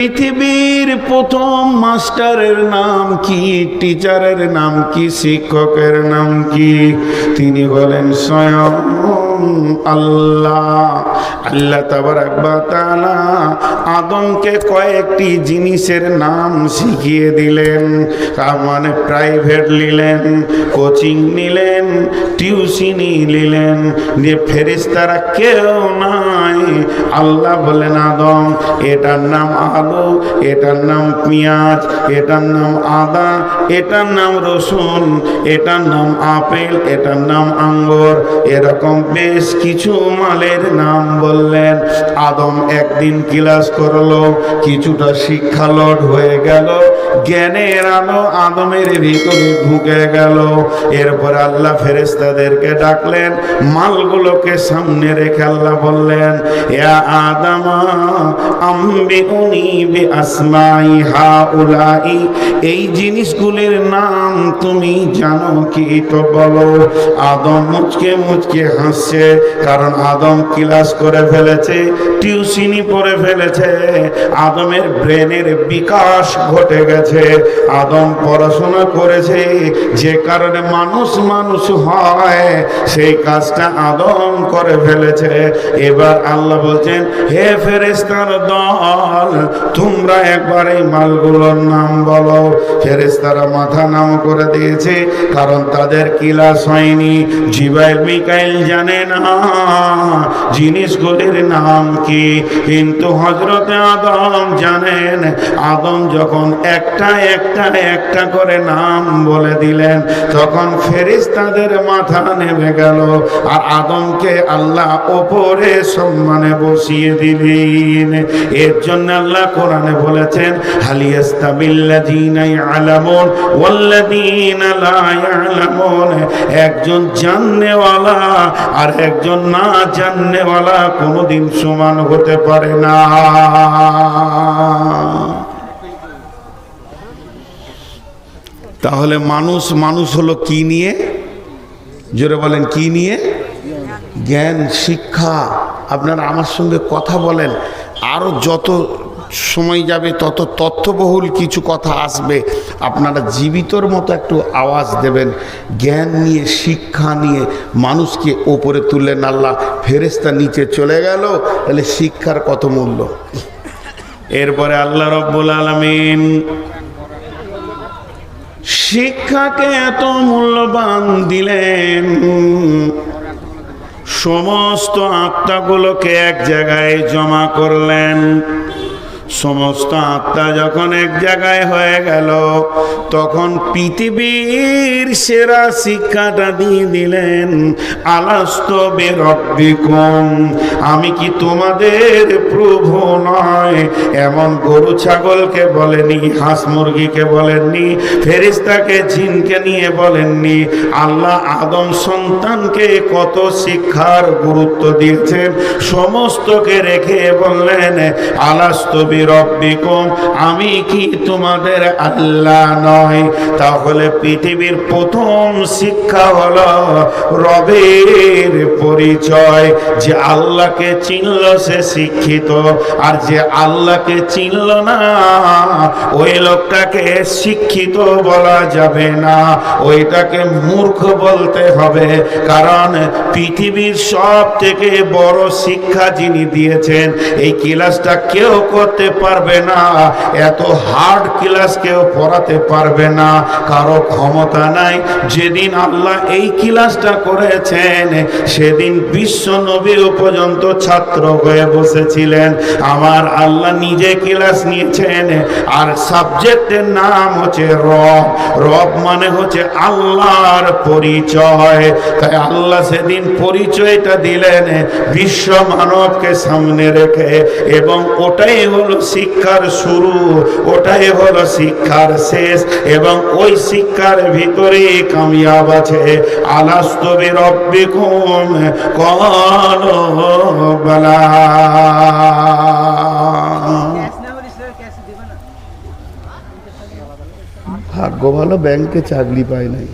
পৃথিবীর প্রথম মাস্টারের নাম কি, টিচারের নাম কি, শিক্ষকের নাম কি? তিনি বলেন স্বয়ং আল্লাহ। আল্লাহ তাবারাক ওয়া তাআলা আদমকে কয়েকটি জিনিসের নাম শিখিয়ে দিলেন। মানে প্রাইভেট নিলেন, কোচিং নিলেন, টিউশনি নিলেন, যে ফেরেশতারা কেউ নাই। আল্লাহ বলেন আদম এটার নাম আলু, এটার নাম পেঁয়াজ, এটার নাম আদা, এটার নাম রসুন, এটার নাম আপেল, এটার নাম আঙ্গুর, এরকম বেশ কিছু মালের নাম বললেন। আদম একদিন ক্লাস করলো, কিছুটা শিক্ষা লোড হয়ে গেল, জ্ঞানের আলো আদমের ভিতরে ঢুকে গেল। এরপর আল্লাহ ফেরেশতাদেরকে ডাকলেন, মালগুলোকে সামনে রেখে আল্লাহ বললেন ইয়া আদম আম্বিউনি বিআসমাই হাউলাই, এই জিনিসগুলির নাম তুমি জানো কি? তো বলো। আদম মুচকে মুচকে হাসছে, কারণ আদম ক্লাস করে ফেলেছে, টিউশনি পড়ে ফেলেছে, আদমের ব্রেনের বিকাশ ঘটে গেছে, আদম পড়াশোনা করেছে, যে কারণে মানুষ মানুষ হয় সেই কাজটা আদম করে ফেলেছে। এবার আল্লাহ বলছেন হে ফেরেশতার দল, তোমরা একবার এই মালগুলোর নাম বলো। ফেরেশতারা মাথা নাম করে দিয়েছে, কারণ তাদের ক্লাস হয়নি। জিবরাইল মিকাইল জানে না জিনিসগুলির নাম কি, কিন্তু হযরতে আদম জানেন। আদম যখন একটা একটা একটা করে নাম বলে দিলেন, তখন ফেরেশতাদের মাথা নেমে গেল, আর আদমকে আল্লাহ ওপরে সম্মানে বসিয়ে দিলেন। এর জন্য আল্লাহ কোরআনে বলেছেন হাল ইয়াস্তাবিল্লাযীনা ইয়ালামুন ওয়াল্লাযীনা লা ইয়ালামুন, একজন জাননেওয়ালা আর একজন না জাননেওয়ালা কোনোদিন সমান হতে পারে না। তাহলে মানুষ মানুষ হলো কি নিয়ে? জোরে বলেন কি নিয়ে? জ্ঞান, শিক্ষা। আপনারা আমার সঙ্গে কথা বলেন, আরো যত সময় যাবে তত তথ্যবহুল কিছু কথা আসবে। আপনারা জীবিতর মতো একটু আওয়াজ দেবেন। জ্ঞান নিয়ে, শিক্ষা নিয়ে মানুষকে ওপরে তুললেন আল্লাহ, ফেরেশতা নিচে চলে গেল। তাহলে শিক্ষার কত মূল্য! এরপরে আল্লাহ রব্বুল আলামিন শিক্ষাকে এত মূল্যবান দিলেন, সমস্ত আত্মাগুলোকে এক জায়গায় জমা করলেন। সমস্ত আত্মা যখন এক জায়গায় হয়ে গেল, তখন পৃথিবীর সেরা শিক্ষাটা দিয়ে দিলেন আলাস্তু বিরাব্বিকুম, আমি কি তোমাদের প্রভু নয়? এমন গরু ছাগলকে বলেনি, হাঁস মুরগিকে বলেননি, ফেরেশতাকে জিনকে নিয়ে বলেননি। আল্লাহ আদম সন্তানকে কত শিক্ষার গুরুত্ব দিয়েছেন, সমস্তকে রেখে বললেন আলাস্তু বিরাব্বিকুম, আমি কি তোমাদের আল্লাহ নয়? তাহলে পৃথিবীর প্রথম শিক্ষা হলো রবের পরিচয়। যে আল্লাহকে চিনল সে শিক্ষিত, আর যে আল্লাহকে চিনল না ওই লোকটাকে শিক্ষিত বলা যাবে না, ওইটাকে মূর্খ বলতে হবে। কারণ পৃথিবীর সব থেকে বড় শিক্ষা যিনি দিয়েছেন, এই ক্লাসটা কেউ করতে পারবে না, এত হার্ড ক্লাস কেউ পড়াতে পারবে না, কারো ক্ষমতা নাই। যেদিন আল্লাহ এই ক্লাসটা করেছেন, সেদিন বিশ্ব নবীও পর্যন্ত ছাত্র হয়ে বসেছিলেন। আমার আল্লাহ নিজে ক্লাস নিয়েছেন, আর সাবজেক্টের নাম হচ্ছে রব। রব মানে হচ্ছে আল্লাহর পরিচয়। তাই আল্লাহ সেদিন পরিচয়টা দিলেন বিশ্ব মানবকে সামনে রেখে, এবং ওটাই হলো শিক্ষার শুরু, ওটাই হলো শিক্ষার শেষ, এবং ওই শিক্ষার ভিতরে কামিয়াব আছে। আলাস্তু বিরাব্বিকুম ক্বালু বালা। ভাগ্য ভালো ব্যাংকে চাকরি পায় নাই,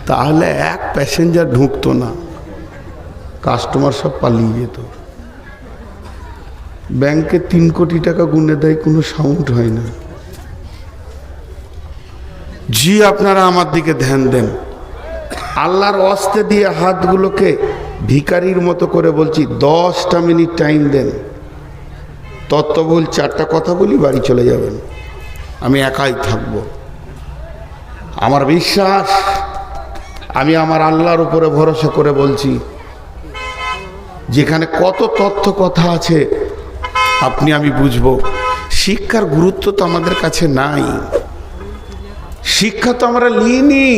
তাহলে এক প্যাসেঞ্জার ঢুকতো না, কাস্টমার সব পালিয়ে যেত। ব্যাংকে 3 কোটি টাকা গুনে দেয়, কোনো সাউন্ড হয় না। জি, আপনারা আমার দিকে ধ্যান দেন। আল্লাহর ওয়াস্তে দিয়ে হাতগুলোকে ভিখারির মতো করে বলছি, 10টা মিনিট টাইম দেন, তত্ত্ববহুল 4টা কথা বলি, বাড়ি চলে যাবেন, আমি একাই থাকব। আমার বিশ্বাস, আমি আমার আল্লাহর উপরে ভরসা করে বলছি, যেখানে কত তথ্য কথা আছে আপনি আমি বুঝবো। শিক্ষার গুরুত্ব তো আমাদের কাছে নাই, শিক্ষা তো আমরা নিইনি,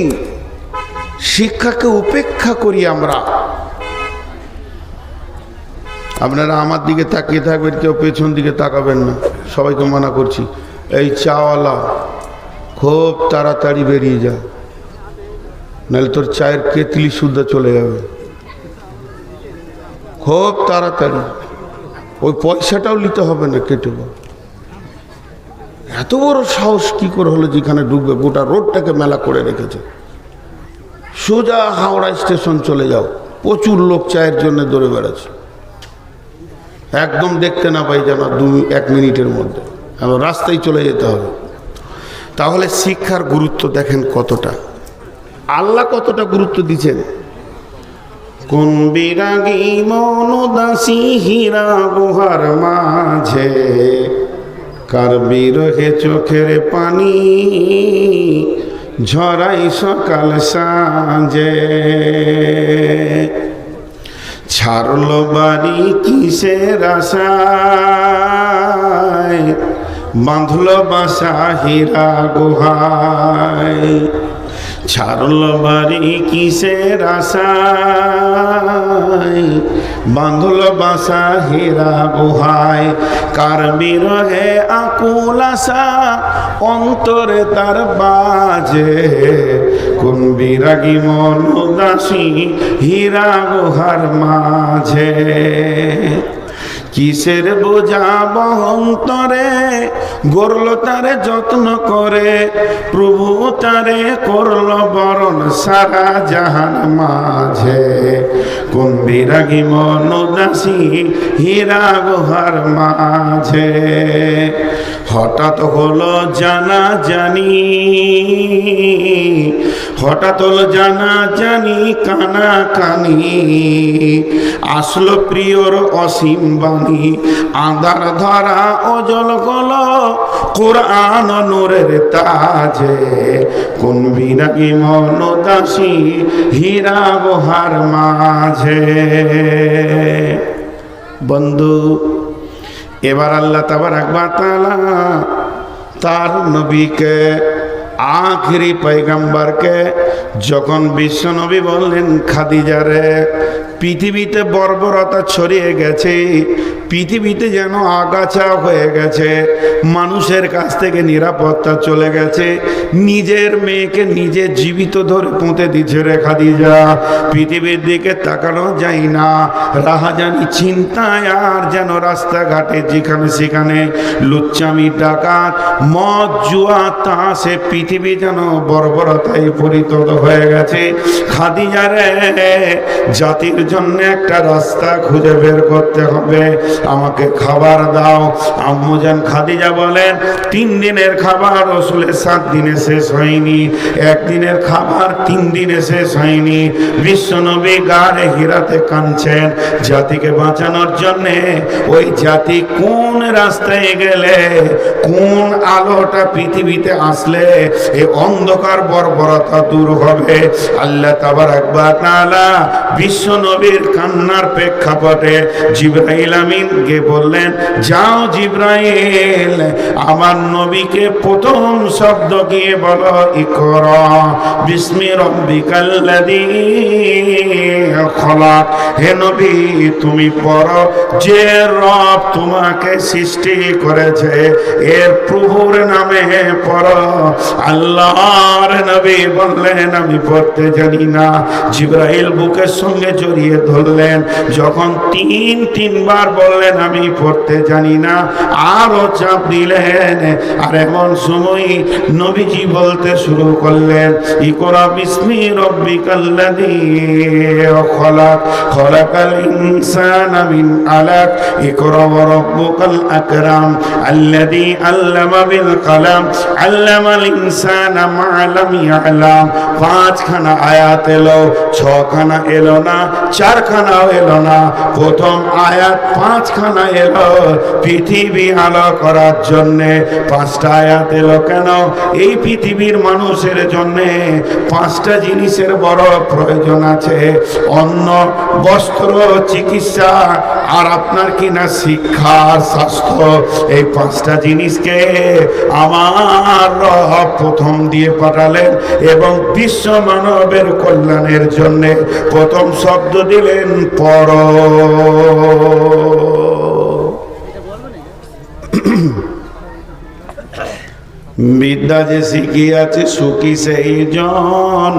শিক্ষাকে উপেক্ষা করি আমরা। আপনারা আমার দিকে তাকিয়ে থাকবেন, কেউ পেছন দিকে তাকাবেন না, সবাইকে মানা করছি। এই চাওয়ালা খুব তাড়াতাড়ি বেরিয়ে যা, নাহলে তোর চায়ের কেতলি শুদ্ধ চলে যাবে। খুব তাড়াতাড়ি, ওই পয়সাটাও নিতে হবে না, কেটে বল। এত বড় সাহস কি করে হলো যেখানে ঢুকবে? গোটা রোডটাকে মেলা করে রেখেছে। সোজা হাওড়া স্টেশন চলে যাও, প্রচুর লোক চায়ের জন্য দৌড়ে বেড়াচ্ছে। একদম দেখতে না পাই যেন 1 মিনিটের মধ্যে আমার রাস্তায় চলে যেতে হবে। তাহলে শিক্ষার গুরুত্ব দেখেন কতটা, আল্লাহ কতটা গুরুত্ব দিচ্ছেন। কোন বিরাগী মন উদাসী হীরা গুহার মাঝে, কার বিরহে চোখের পানি ঝরাই সকাল সাঁঝে। ছাড়ল বাড়ি কিসের আশায়, বাঁধল বাসা হীরা গুহায়। ছাড়ল বাড়ি কিসের আশায়, বাঁধল বাসা হীরা গুহায়। কার বিরহে আকুল আশা অন্তরে তার বাজে, কোন বিরাগী মন উদাসী হীরা গুহার মাঝে। কিসের বোঝা বহন্তরে গড়ল তারে যত্ন করে, প্রভু তারে করল বরণ সারা জাহান মাঝে। কোন বিরাগী মন উদাসী হীরা গুহার মাঝে। হঠাৎ হলো জানা জানি, হঠাৎ হলো জানা জানি কানা কানি, আসলো প্রিয়র অসীম বাণী। আঁধার ধরা অজল গল কোরআন নূরের তাজে, কোন বিরাগী মন উদাসী হীরা গুহার মাঝে। বন্ধু, এবার আল্লাহ তাবারাক ওয়া তাআলা তার নবীকে, আখেরি পয়গম্বরকে যখন বিশ্ব নবী বললেন, খাদিজারে পৃথিবীতে বর্বরতা ছড়িয়ে গেছে, পৃথিবীতে যেন আগাছা হয়ে গেছে, মানুষের কাছ থেকে নিরাপত্তা চলে গেছে, নিজের মেয়েকে নিজে জীবিত ধরে পুঁতে দিচ্ছে রে খাদিজা। পৃথিবীর দিকে তাকানো যায় না, রাহাজানি চিন্তায় আর যেন রাস্তাঘাটে যেখানে সেখানে লুচ্চামি ডাকাত মদ জুয়া তাসে পৃথিবী যেন বর্বরতায় পরিণত হয়ে গেছে। খাদিজারে জাতির জন্য একটা রাস্তা খুঁজে বের করতে হবে, আমাকে খাবার দাও। আম্মুজান খাদিজা বলেন, 3 দিনের খাবার রাসূলের 7 দিনে শেষ হয়নি, 1 দিনের খাবার 3 দিনে শেষ হয়নি। বিশ্বনবী গারে হিরাতে কাঁদছেন জাতিকে বাঁচানোর জন্য। ওই জাতি কোন রাস্তায় গেলে, কোন আলোটা পৃথিবীতে আসলে এই অন্ধকার বর্বরতা দূর হবে। আল্লাহ তাবারাক ওয়া তাআলা বিশ্বনবীর কান্নার প্রেক্ষাপটে জিবরাইল আমিনকে বললেন, যাও জিবরাইল, আমার নবীকে প্রথম শব্দ গিয়ে বলো, ইকরা বিসমি রাব্বিকাল্লাযী খলাক। হে নবী, তুমি পড়ো, যে রব তোমাকে সৃষ্টি করেছে এর প্রভুর নামে পড়ো। আল্লাহর নবী বললেন, আমি পড়তে জানি না। জিবরাইল বুকের সঙ্গে জড়িয়ে ধরলেন, যখন 3 বার বললেন বললেন আমি পড়তে জানি না, আরো চাপ দিলেন। আর এমন সময় নবীজি বলতে শুরু করলেন, ইকরা বিসমি রাব্বিকাল্লাযী খলাক, খলাকাল ইনসানা মিন আলাক, ইকরা ওয়া রাব্বুকাল আকরাম আল্লাযী আল্লামা বিল কলম আল্লামাল ইনসানা মা লাম ইয়ালাম। পাঁচখানা আয়াত এলো, ছখানা এলো না, চারখানাও এলো না। প্রথম আয়াত পাঁচখানা এলো পৃথিবী আলো করার জন্যে। পাঁচটা আয়াত এলো কেন? এই পৃথিবীর মানুষের জন্যে পাঁচটা জিনিসের বড় প্রয়োজন আছে: অন্ন, বস্ত্র, চিকিৎসা আর আপনার কিনা শিক্ষা আর স্বাস্থ্য। এই পাঁচটা জিনিসকে আমার রব প্রথম দিয়ে পাঠালেন এবং বিশ্ব মানবের কল্যাণের জন্যে প্রথম শব্দ দিলেন পর। বিদ্যা যে শিখিয়াছে সুখী সেই জন,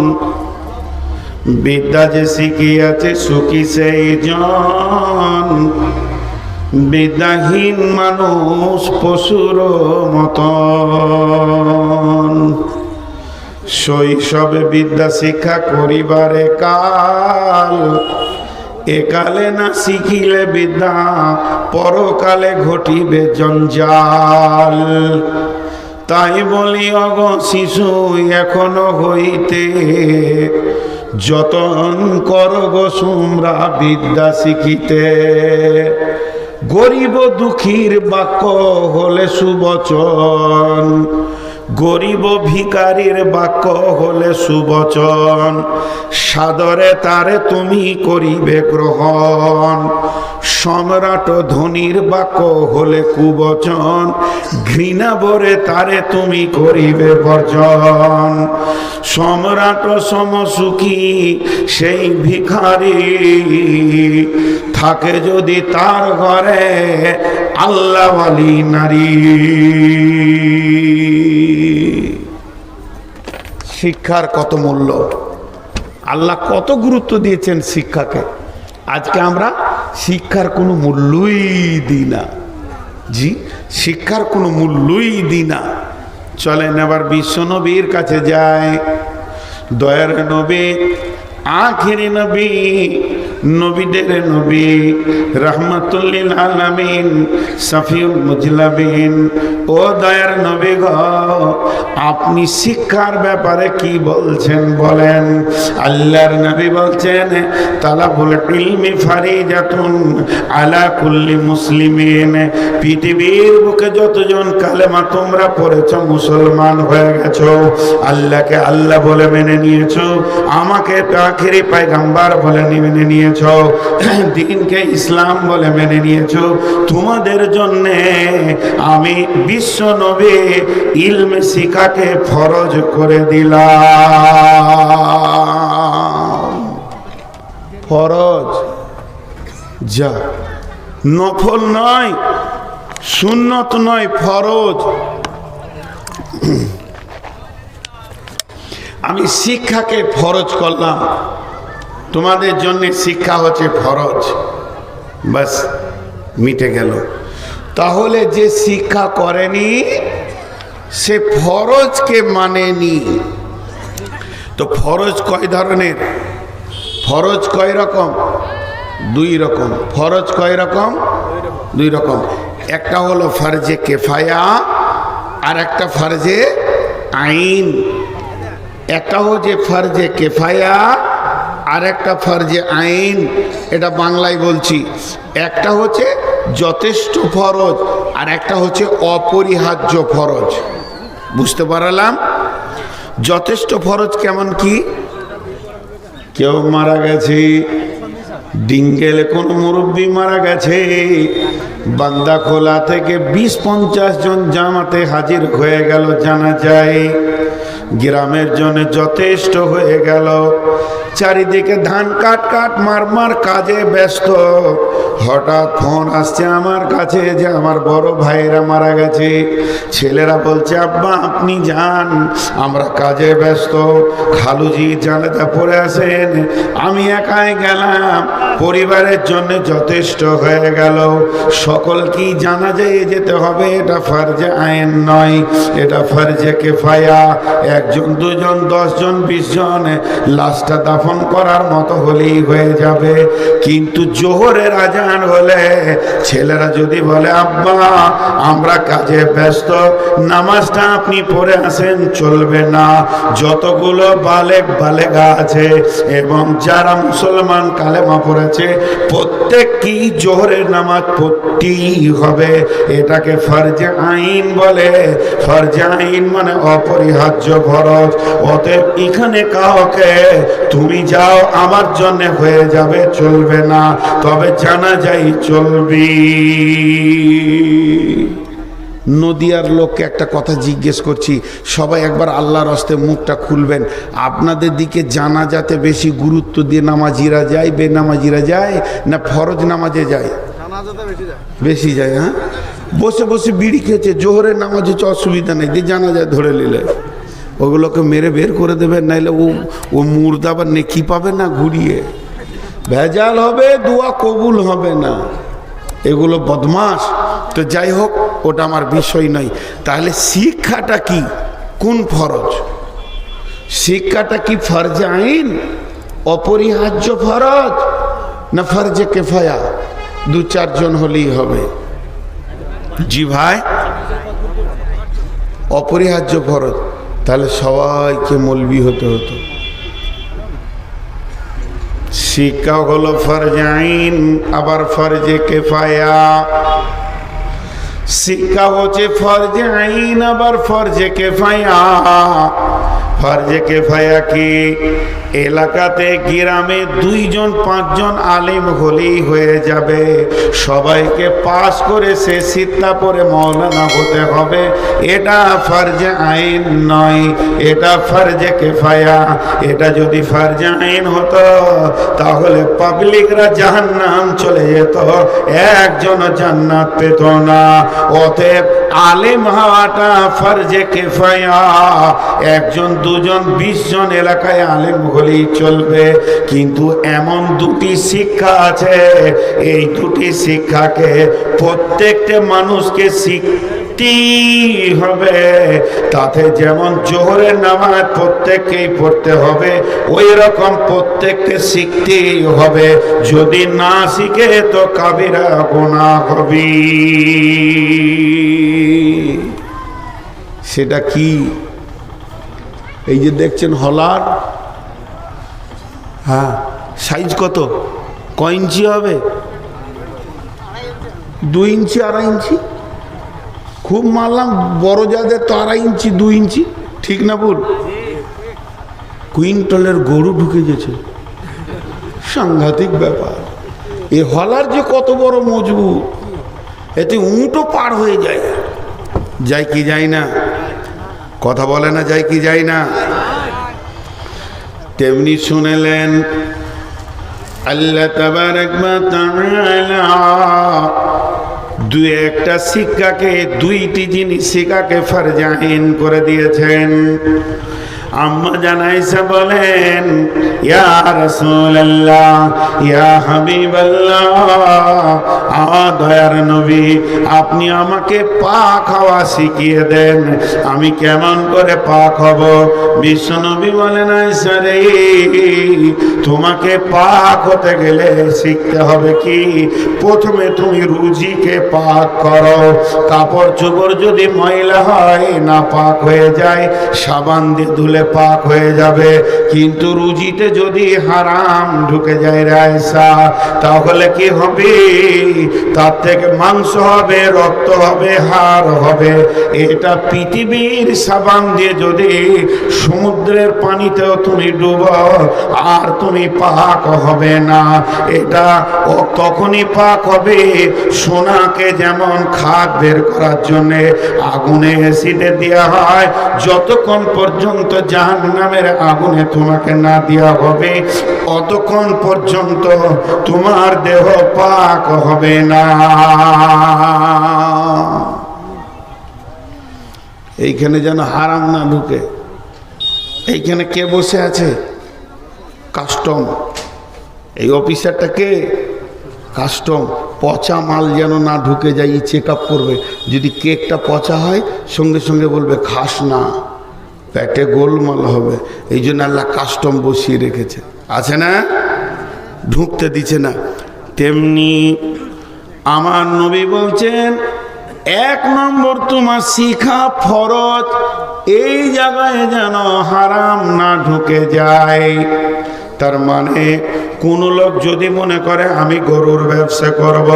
বিদ্যা যে শিখিয়াছে সুখী সেই জন, বিদ্যাহীন মানুষ পশুর মতন। শৈশবে বিদ্যা শিক্ষা করিবারে কাল, একালে না শিখিলে বিদ্যা পরকালে ঘটিবে জঞ্জাল। তাই বলি অগ শিশু এখনো হইতে যতন কর গো তোমরা বিদ্যা শিখিতে। গরিব দুঃখীর বাক্য হলে সুবচন, গরিব ভিখারির বাক্য হলে সুবচন। সাদরে তারে তুমি করিবে গ্রহণ, সম্রাট ধনীর বাক্য হলে কুবচন। ঘৃণা ভরে তারে তুমি করিবে বর্জন। সম্রাট সমসুখী সেই ভিখারি, থাকে যদি তার ঘরে আল্লাহওয়ালি নারী। শিক্ষার কত মূল্য, আল্লাহ কত গুরুত্ব দিয়েছেন শিক্ষাকে। আজকে আমরা শিক্ষার কোনো মূল্যই দিই না। জি, শিক্ষার কোনো মূল্যই দিই না। চলেন এবার বিশ্ব নবীর কাছে যায়। দয়ার নবী, আখিরি নবী, নবীদের নবী, রহমাতুল্লিল আলামিন, শফিউল মুজলাবিন। ও দয়ার নবী গো, আপনি শিক্ষার ব্যাপারে কি বলছেন বলেন। আল্লাহর নবী বলছেন, তালাবুল ইলমি ফারিজাতুন আলা কুল্লি মুসলিমিন। পৃথিবীর বুকে যতজন কালেমা তোমরা পড়েছো, মুসলমান হয়ে গেছো, আল্লাহকে আল্লাহ বলে মেনে নিয়েছো, আমাকে আখিরি পয়গম্বর বলে মেনে নিয়েছো, দ্বীনকে ইসলাম বলে মেনে নিয়েছো, তোমাদের জন্য আমি বিশ্ব নবী ইলমে শিক্ষাকে ফরজ করে দিলাম। ফরজ, যা নফল নয়, সুন্নত নয়, ফরজ। আমি শিক্ষাকে ফরজ করলাম, তোমাদের জন্য শিক্ষা হচ্ছে ফরজ। বাস মিটে গেল। তাহলে যে শিক্ষা করেনি সে ফরজকে মানেনি। তো ফরজ কয় ধরনের? ফরজ কয় রকম? দুই রকম। ফরজ কয় রকম? দুই রকম। একটা হলো ফরজে কেফায়া আর একটা ফরজে আইন। একটা হচ্ছে ফরজে কেফায়া আর একটা ফরজে আইন। এটা বাংলায় বলছি। একটা হচ্ছে যথেষ্ট ফরজ আর একটা হচ্ছে অপরিহার্য ফরজ। বুঝতে পারলাম? যথেষ্ট ফরজ কেমন কি? কেউ মারা গেছে, ডিঙ্গেলে কোন মুরব্বী মারা গেছে, বান্দা খোলা থেকে 20-50 জন জামাতে হাজির হয়ে গেল জানাজায়। গ্রামের জন্য যথেষ্ট হয়ে গেল। চারিদিকে ধান কাট মার কাজে ব্যস্ত। হঠাৎ ফোন আসছে আমার কাছে যে আমার বড় ভাইরা মারা গেছে। ছেলেরা বলছে, আব্বা আপনি যান, আমরা কাজে ব্যস্ত। খালুজি জানাজা পড়ে আসেন, আমি একাই গেলাম, পরিবারের জন্য যথেষ্ট হয়ে গেল। সকলকেই জানাজায় যেতে হবে, এটা ফরজে আইন নয়, এটা ফরজে কিফায়া। 1 জন 2 জন 10 জন 20 জন লাশটা দাফন করার মতো হলেই হয়ে যাবে। কিন্তু জোহরের আজান হলে ছেলেরা যদি বলে, আব্বা আমরা কাজে ব্যস্ত, নামাজটা আপনি পড়ে আসেন, চলবে না। যতগুলো বালেগা আছে এবং যারা মুসলমান কালেমা পড়েছে প্রত্যেককেই জোহরের নামাজ পড়তেই হবে। এটাকে ফরজে আইন বলে। ফরজে আইন মানে অপরিহার্য ফরজ। অতএব এখানে কাউকে তুমি যাও আমার জন্য হয়ে যাবে চলবে না, তবে জানা যাই চলবি। নদিয়ার লোককে একটা কথা জিজ্ঞেস করছি, সবাই একবার আল্লাহর হস্তে মুখটা খুলবেন। আপনাদের দিকে জানাজাতে বেশি গুরুত্ব দিয়ে নামাজিরা যায়, বেনামাজিরা যায় না ফরজ নামাজে যায়? বেশি যায়। হ্যাঁ, বসে বসে বিড়ি খেয়েছে, জোহরের নামাজ হচ্ছে অসুবিধা নেই, দিয়ে জানাজায় ধরে নিলে ওগুলোকে মেরে বের করে দেবেন, নাইলে ও মুর্দা বা নেকি পাবে না, ঘুরিয়ে ভেজাল হবে, দোয়া কবুল হবে না। এগুলো বদমাস। তো যাই হোক, ওটা আমার বিষয় নয়। তাহলে শিক্ষাটা কি, কোন ফরজ? শিক্ষাটা কি ফরজে আইন, অপরিহার্য ফরজ, না ফরজে কিফায়া? 2-4 জন হলেই হবে। জি ভাই, অপরিহার্য ফরজ। তাহলে সবাইকে মৌলবি হতে হতো। শিক্ষা হলো ফরজে আইন, আবার ফরজে কিফায়া। শিক্ষা হচ্ছে ফরজে আইন, আবার ফরজে কিফায়া। ফরজে কিফায়া কি? এলাকাতে গ্রামে 2 জন 5 জন আলেম হলেই হয়ে যাবে। সবাইকে পাস করে সে সিত্তা পরে মৌলানা হতে হবে, এটা ফরজে আইন নয়, এটা ফরজে কিফায়া। এটা যদি ফরজে আইন হতো তাহলে পাবলিকরা জাহান্নাম চলে যেত, একজন জান্নাত পেত না। অতএব আলেম হওয়াটা ফরজে কিফায়া। 1 জন 2 জন 20 জন এলাকায় আলেম হলেই চলবে। কিন্তু এমন 2টি শিক্ষা আছে, এই 2টি শিক্ষাকে প্রত্যেকটা মানুষকে শিখতেই হবে। তাতে যেমন জোহরের নামাজ প্রত্যেককেই পড়তে হবে, ওই রকম প্রত্যেককে শিখতেই হবে। যদি না শিখে তো কাবিরা গুনাহ হবে। সেটা কি? এই যে দেখছেন হলার, হ্যাঁ, সাইজ কত, কয় ইঞ্চি হবে? 2 ইঞ্চি 2.5 ইঞ্চি। খুব মারলাম, বড় যাদের তো 2.5 ইঞ্চি 2 ইঞ্চি, ঠিক না ভুল? কুইন্টালের গরু ঢুকে গেছে, সাংঘাতিক ব্যাপার। এ হলার যে কত বড় মজবুত, এতে উঁটও পার হয়ে যায়। যায় কি যায় না? কথা বলে না, যায় কি যায় না? তেমনি শুনেলেন আল্লাহ তাবারক ওয়া তাআলা 2-1টা শিক্ষাকে, 2টি জিনিস শিক্ষাকে ফরজে আইন করে দিয়েছেন। আম্মা জান আয়েশা বলেন, ইয়া রাসূলুল্লাহ, ইয়া হাবিবাল্লাহ, দয়ার নবী, আপনি আমাকে পাক হওয়া শিখিয়ে দেন, আমি কেমন করে পাক হব? বিশ্ব নবী বলেন, আয়েশা রে, তোমাকে পাক হতে গেলে শিখতে হবে কি? প্রথমে তুমি রুজিকে পাক করো। কাপড় চোপড় যদি ময়লা হয়, না পাক হয়ে যায়, সাবান দিয়ে ধুলে পাক হয়ে যাবে। কিন্তু রুজিতে যদি হারাম ঢুকে যায় রে আয়েশা, তাহলে কি হবে? তার থেকে মাংস হবে, রক্ত হবে, হাড় হবে। এটা পৃথিবীর সাবান দিয়ে যদি সমুদ্রের পানিতেও তুমি ডুবো আর তুমি পাক হবে না। এটা তখনই পাক হবে, সোনাকে যেমন খাদ বের করার জন্য আগুনে এসিডে দেওয়া হয়, যতক্ষণ পর্যন্ত জাহান্নামের আগুনে তোমাকে না দেওয়া হবে অতক্ষণ পর্যন্ত তোমার দেহ পাক হবে না। এইখানে যেন হারাম না ঢুকে। এইখানে কে বসে আছে? কাস্টম। এই অফিসারটা কে? কাস্টম। পচা মাল যেন না ঢুকে যায়, চেক আপ করবে। যদি কেকটা পচা হয় সঙ্গে সঙ্গে বলবে খাস না, পেটে গোলমাল হবে। এই জন্য আল্লাহ কাস্টম বসিয়ে রেখেছে, আছে না? ঢুকতে দিচ্ছে না। তেমনি আমার নবী বলছেন, এক নম্বর তোমার শিখা ফরজ, এই জায়গায় যেন হারাম না ঢুকে যায়। তার মানে কোন লোক যদি মনে করে আমি গরুর ব্যবসা করব,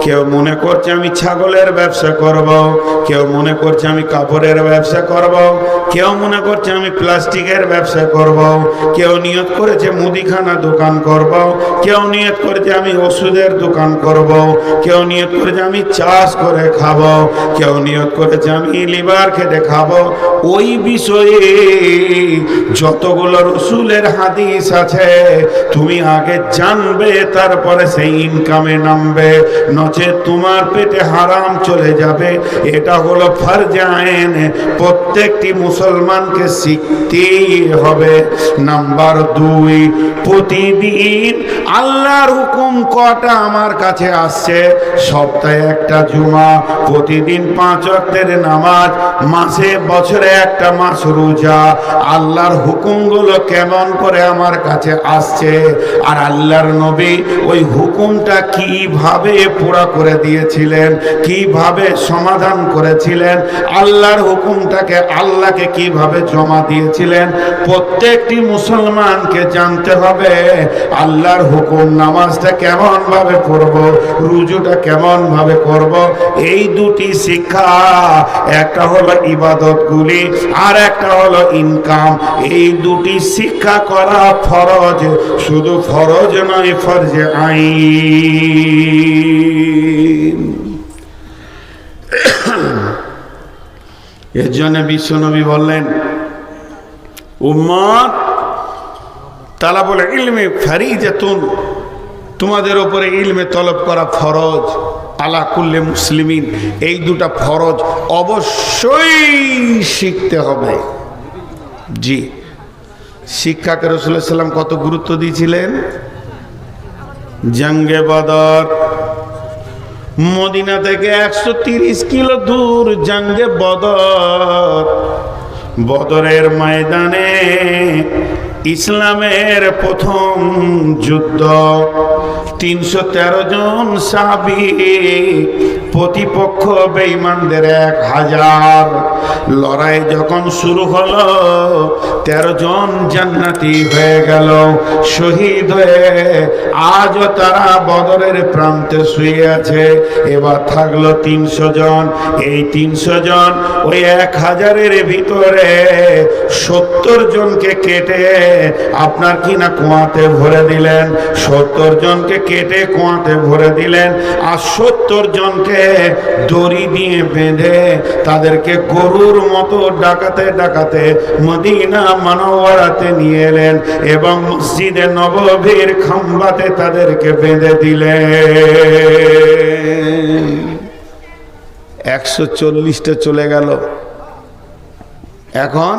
কেউ মনে করছে আমি ছাগলের ব্যবসা করব, কেউ মনে করছে আমি কাপড়ের ব্যবসা করব, কেউ মনে করছে আমি প্লাস্টিকের ব্যবসা করব, কেউ নিয়ত করেছে মুদিখানা দোকান করব, কেউ নিয়ত করেছে আমি ওষুধের দোকান করব, কেউ নিয়ত করেছে আমি চাষ করে খাবো, কেউ নিয়ত করেছে আমি লিভার খেতে খাবো। ওই বিষয়ে যতগুলো রসুলের হাদিস আছে তুমি আগে জানবে, তারপরে সেই ইনকামে নামবে, নচেত তোমার পেটে হারাম চলে যাবে। এটা হলো ফরজে আইন, প্রত্যেকটি মুসলমানকে শিখতেই হবে। নাম্বার 2, প্রতিদিন আল্লাহর হুকুম কটা আমার কাছে আসছে? সপ্তাহে একটা জুমা, প্রতিদিন 5 ওয়াক্তের নামাজ, মাসে বছরে একটা মাস রোজা। আল্লাহর হুকুমগুলো কেমন করে আমার কাছে আসছে, আর আল্লাহর নবী ওই হুকুমটা কিভাবে পুরা করে দিয়েছিলেন, কিভাবে সমাধান করেছিলেন, আল্লাহর হুকুমটাকে আল্লাহকে কিভাবে জমা দিয়েছিলেন, প্রত্যেকটি মুসলমানকে জানতে হবে। আল্লাহর হুকুম, নামাজটা কেমন ভাবে পড়ব, রুজুটা কেমন ভাবে করব, এই দুটি শিক্ষা, একটা হলো ইবাদতগুলি আর একটা হলো ইনকাম। এই দুটি শিক্ষা করা ফরজ, শুধু ফরজ নয়, ফরজে আইন। এর জন্য বিশ্বনবী বললেন, উম্মত তালাবুল ইলমি ফারিজাতুন, তোমাদের উপরে ইলমে তলব করা ফরজ, আলা কুল্লি মুসলিমিন। এই দুটা ফরজ অবশ্যই শিখতে হবে। জি, শিক্ষাকে রাসূলুল্লাহ সাল্লাল্লাহু আলাইহি ওয়াসাল্লাম কত গুরুত্ব দিয়েছিলেন। জঙ্গে বদর, মদিনা থেকে 130 কিলো দূর জঙ্গে বদর। বদরের ময়দানে ইসলামের প্রথম যুদ্ধ, 313 জন সাহাবী, প্রতিপক্ষ বেঈমানদের 1000। লড়াই যখন শুরু হলো 13 জন জান্নাতি হয়ে গেল, শহীদ হয়ে আজও তারা বদরের প্রান্তে শুয়ে আছে। এবার থাকলো 300 জন। এই 300 জন ওই 1000-এর ভিতরে 70 জনকে কেটে আপনার কিনা কুয়াতে ভরে দিলেন, 70 জনকে কেটে কুয়াতে ভরে দিলেন, আর 70 জনকে দড়ি দিয়ে বেঁধে তাদেরকে গরুর মতো ডাকাতে ডাকাতে মদিনা মুনাওয়ারাতে নিয়ে এলেন এবং মসজিদে নববীর খাম্বাতে তাদেরকে বেঁধে দিলেন। 140টা চলে গেল, এখন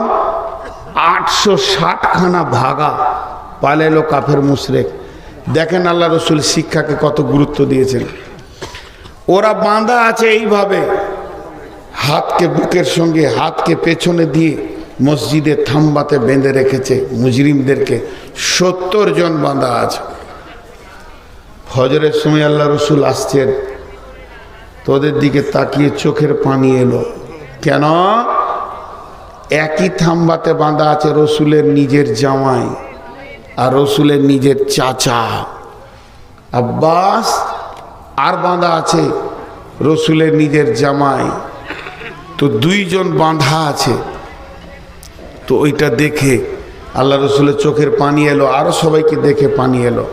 860 খানা ভাগা পালেলো কাফের মুশরিক। দেখেন আল্লাহ রসুল শিক্ষাকে কত গুরুত্ব দিয়েছেন। ওরা বাঁধা আছে এইভাবে, হাতকে বুকের সঙ্গে, হাতকে পেছনে দিয়ে মসজিদের থাম্বাতে বেঁধে রেখেছে মুজরিমদেরকে। 70 জন বাঁধা আছে। ফজরের সময় আল্লাহ রসুল আসছেন, তোদের দিকে তাকিয়ে চোখের পানি এলো। কেন? একই থাম্বাতে বাঁধা আছে রসুলের নিজের জামাই আর রসুলের নিজের চাচা আব্বাস, আর বাঁধা আছে রসুলের নিজের জামাই। তো দুইজন বাঁধা আছে। তো ওইটা দেখে আল্লাহ রসুলের চোখের পানি এলো, আরো সবাইকে দেখে পানি এলো।